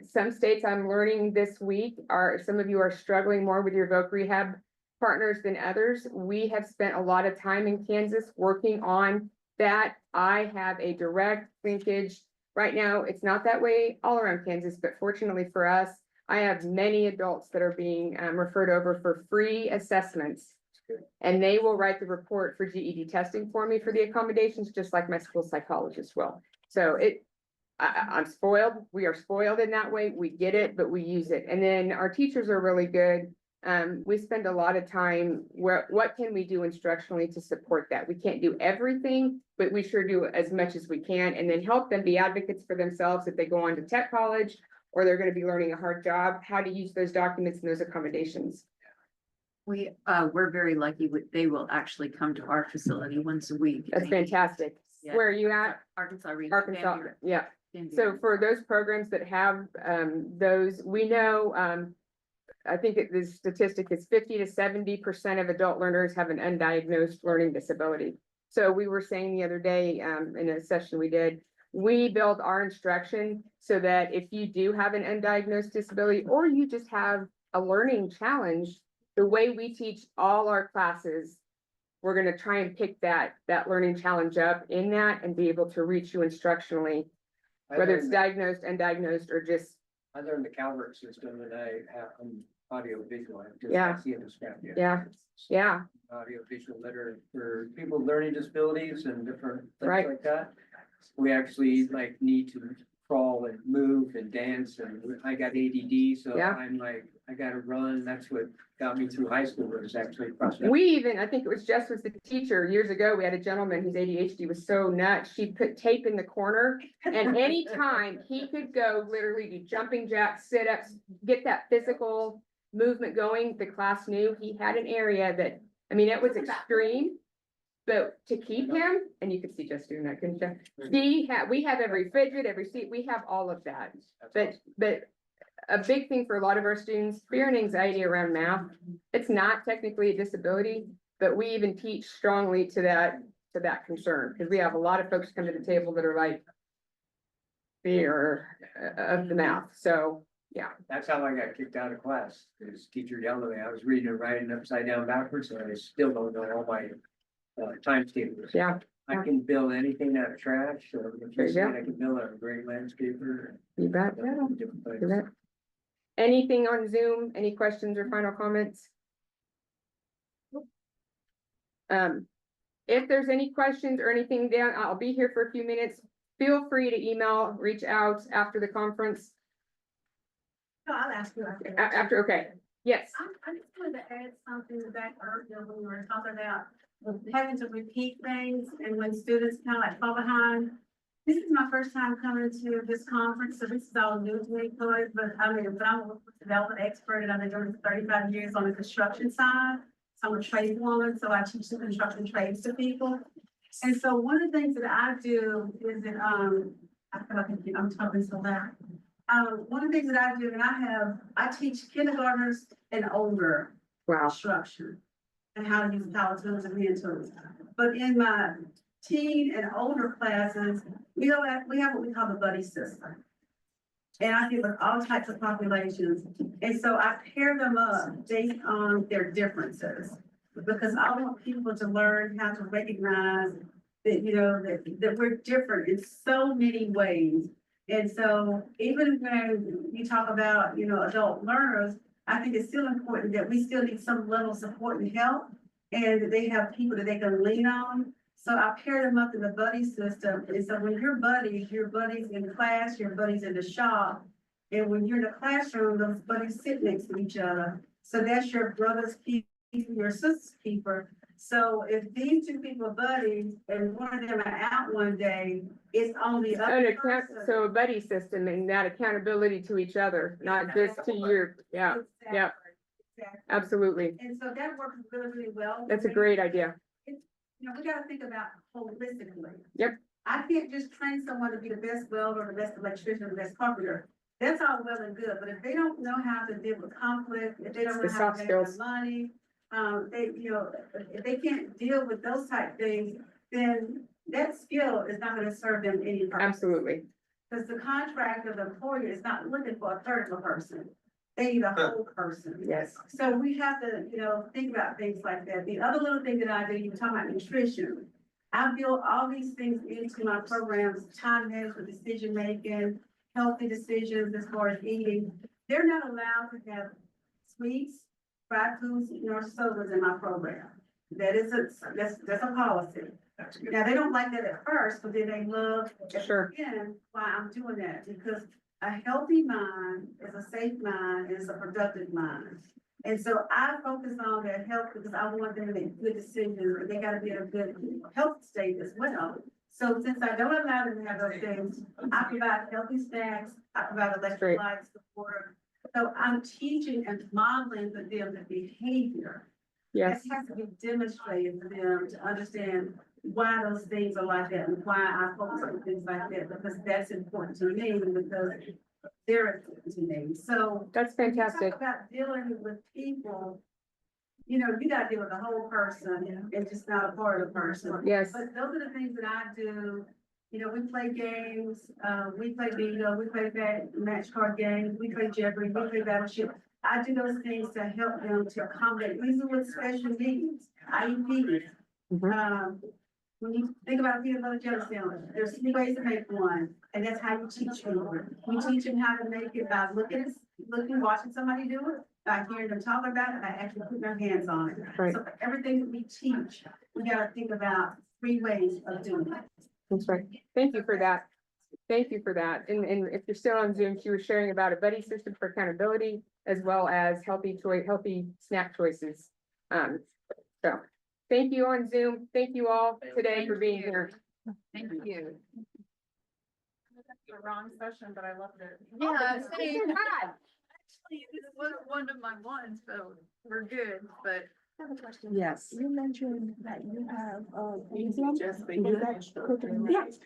Some states I'm learning this week some of you are struggling more with your Voc Rehab partners than others. We have spent a lot of time in Kansas working on that. I have a direct linkage. Right now, it's not that way all around Kansas, but fortunately for us, I have many adults that are being referred over for free assessments. And they will write the report for GED testing for me for the accommodations, just like my school psychologist will. So I'm spoiled. We are spoiled in that way. We get it, but we use it. And then our teachers are really good. We spend a lot of time what can we do instructionally to support that? We can't do everything, but we sure do as much as we can, and then help them be advocates for themselves if they go on to tech college or they're going to be learning a hard job, how to use those documents and those accommodations. We're very lucky they will actually come to our facility once a week. That's fantastic. Yeah. Where are you at? Arkansas. Arkansas, yeah. So for those programs that have those, we know I think the statistic is 50 to 70% of adult learners have an undiagnosed learning disability. So we were saying the other day in a session we did, we build our instruction so that if you do have an undiagnosed disability or you just have a learning challenge, the way we teach all our classes, we're going to try and pick that learning challenge up in that and be able to reach you instructionally, whether it's diagnosed, undiagnosed, or just. I learned the Calvert system and I have audio visual. Yeah. Yeah. Audio visual letter for people with learning disabilities and different things Right. like that. We actually need to crawl and move and dance, and I got ADD, so Yeah. I'm like, I gotta run. That's what got me through high school, was actually CrossFit. We even, I think it was Jess was the teacher years ago, we had a gentleman whose ADHD was so nuts, she put tape in the corner. And anytime he could go literally do jumping jacks, sit-ups, get that physical movement going, the class knew he had an area that, I mean, it was extreme. But to keep him, and you could see Jess doing that, couldn't you? We have every fidget, every seat, we have all of that. But a big thing for a lot of our students, fear and anxiety around math, it's not technically a disability, but we even teach strongly to that concern, because we have a lot of folks come to the table that are like fear of the math, so, yeah. That's how I got kicked out of class. His teacher yelled at me. I was reading and writing upside down backwards, and I still don't know all my times tables. Yeah. I can build anything out of trash, or if There you you see go. it, I can build a great landscaper. You bet, yeah. Different things. You bet. Anything on Zoom? Any questions or final comments? If there's any questions or anything down, I'll be here for a few minutes. Feel free to email, reach out after the conference. No, I'll ask you after. After, okay, yes. I just wanted to add something back earlier when we were talking about having to repeat things and when students kind of like fall behind. This is my first time coming to this conference, so this is all new to me, Chloe, but I'm a development expert and I've been doing this 35 years on the construction side. So I'm a tradeswoman, so I teach the construction trades to people. And so one of the things that I do is that, I feel like I'm talking so loud. One of the things that I do, and I teach kindergartners and older Wow. construction and how to use power tools and hand tools. But in my teen and older classes, we have what we call the buddy system. And I deal with all types of populations. And so I pair them up based on their differences. Because I want people to learn how to recognize that, you know, that we're different in so many ways. And so even when you talk about, you know, adult learners, I think it's still important that we still need some level of support and help. And that they have people that they can lean on. So I pair them up in the buddy system. And so when your buddies in class, your buddies in the shop. And when you're in the classroom, those buddies sit next to each other. So that's your brother's keeper, your sister's keeper. So if these two people are buddies and one of them are out one day, it's on the other person. So a buddy system and that accountability to each other, not just to your, yeah, yeah, Exactly. absolutely. And so that works really, really well. That's a great idea. You know, we gotta think about holistically. Yep. I can't just train someone to be the best welder, or the best electrician, or the best carpenter. That's all well and good, but if they don't know how to deal with conflict, if they don't know The how soft to make their skills. money, if they can't deal with those type things, then that skill is not gonna serve them any purpose. Absolutely. Because the contract of the employer is not looking for a third of a person. They need a whole person. Yes. So we have to, think about things like that. The other little thing that I do, you were talking about nutrition. I build all these things into my programs, time management, decision making, healthy decisions as far as eating. They're not allowed to have sweets, fried foods, nor sodas in my program. That's a policy. Now, they don't like that at first, but then they love, Sure. again, why I'm doing that, because a healthy mind is a safe mind, is a productive mind. And so I focus on their health because I want them to make good decisions, and they gotta be in a good health state as well. So since I don't allow them to have those things, I provide healthy snacks, I provide electrolytes, water. So I'm teaching and modeling for them the behavior. Yes. That has to be demonstrated for them to understand why those things are like that and why I focus on things like that, because that's important to me, because they're important to me. So That's when you fantastic. talk about dealing with people, you gotta deal with the whole person and just not a part of the person. Yes. But those are the things that I do. We play games, we play bingo, we play match card games, we play Jeopardy, we play Battleship. I do those things to help them to accommodate, even with special needs, IEPs. When you think about a peanut butter jelly sandwich, there's 3 ways to make one, and that's how you teach children. We teach them how to make it by looking, watching somebody do it, by hearing them talk about it, by actually putting their hands on it. Right. So for everything that we teach, we gotta think about 3 ways of doing it. That's right. Thank you for that. Thank you for that. And if you're still on Zoom, she was sharing about a buddy system for accountability as well as healthy snack choices. So thank you on Zoom. Thank you all today for being here. Thank you. The wrong session, but I loved it. Yeah, same. Actually, this was one of my ones, so we're good, but. I have a question. Yes. You mentioned that you have, Just Okay. Yes.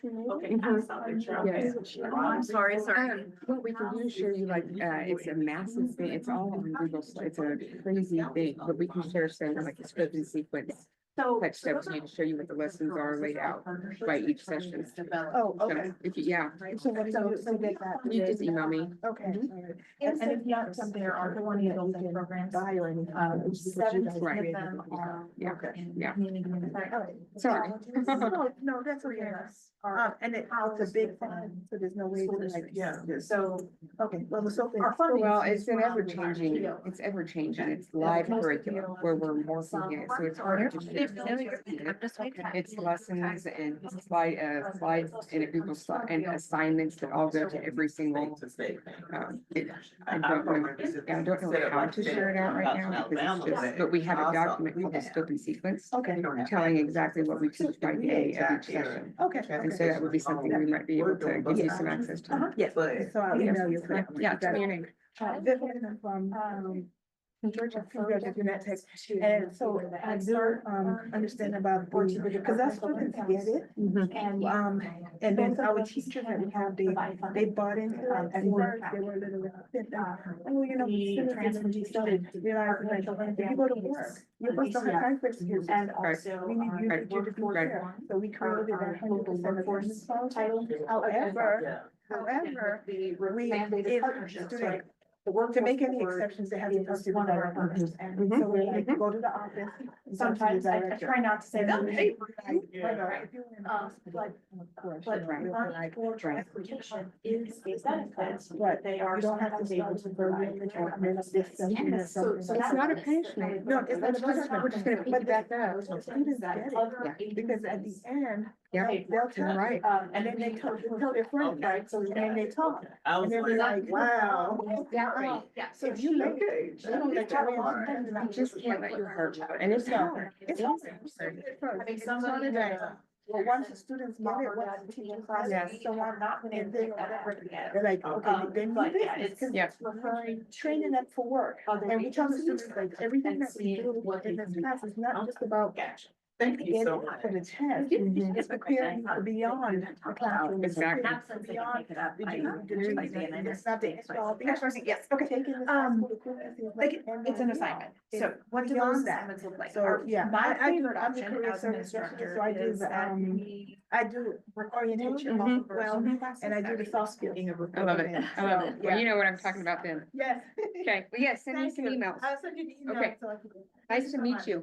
I'm sorry. What we can do is share you like, it's a massive thing. It's all on Google. It's a crazy thing, but we can share some like a script and sequence. Type stuff to show you what the lessons are laid out by each session. oh, So okay. if you, yeah, So what do you get that? you just email me. Okay. And it's not something there are the one that you can buy or anything. It's just what you guys Right. created. Yeah, yeah. Alright. Sorry. No, that's okay. And it's a big fund, so there's no way to like, just, So. okay, well, so. Well, it's an ever changing, it's live curriculum where we're morphing it, so it's hard to. It's lessons and slides in a Google slide and assignments that all go to every single. I don't know how to share it out right now, because it's just, but we have a document called the scope and sequence. Okay. Telling exactly what we teach by day of each session. Okay. And so that would be something we might be able to give you some access to. Yes, so I'll email you. Yeah, tell me your name. Vivian from, Georgia, Jeanette Tech. And so I do, understand about, because our students get it. And then our teachers that we have, they bought into it at first, they were a little reluctant. Oh, you know, as soon as we started realizing like, if you go to work, you're supposed to have time for excuses. And also, we need you to be there. So we created that 100% attendance policy. However, we, if student, to make any exceptions, they have to go to the director. So we like go to the office. Sometimes I try not to say that. But for transportation is a benefit, but they are. you don't have to be able to burden the department of this. Yes, so It's not a punishment. No, it's not a punishment. We're just gonna piggyback that. Students get it, because at the end, Yeah. they'll tell, Right. and then they tell their friends, right, so then they talk, and they'll be like, wow. Exactly. Yeah, So if you make it, you don't let your You just can't let your heart out, and it's hard. It's hard. It's not that. Well, once the students get it, once the teachers class, Yes. so I'm not gonna do whatever, they're like, okay, they need this, because Yeah. we're training them for work. And we tell the students, like, everything that we do in this class is not just about getting for the test. It's preparing you beyond the classroom. It's Exactly. beyond the it's not the install. Yes, okay. Taking this Like, it's an assignment, so what do those beyond that. assignments look like? So, yeah, My I do, favorite I'm the option career as an service instructor, instructor so I do is the, that we I do orientation Mhm. well, and I do the soft skills. I love it. I love it. Well, you know what I'm talking about then. Yes. Okay, well, yes, send me Thank some you. emails. I'll send you the email. Okay. so I can- Nice to meet you.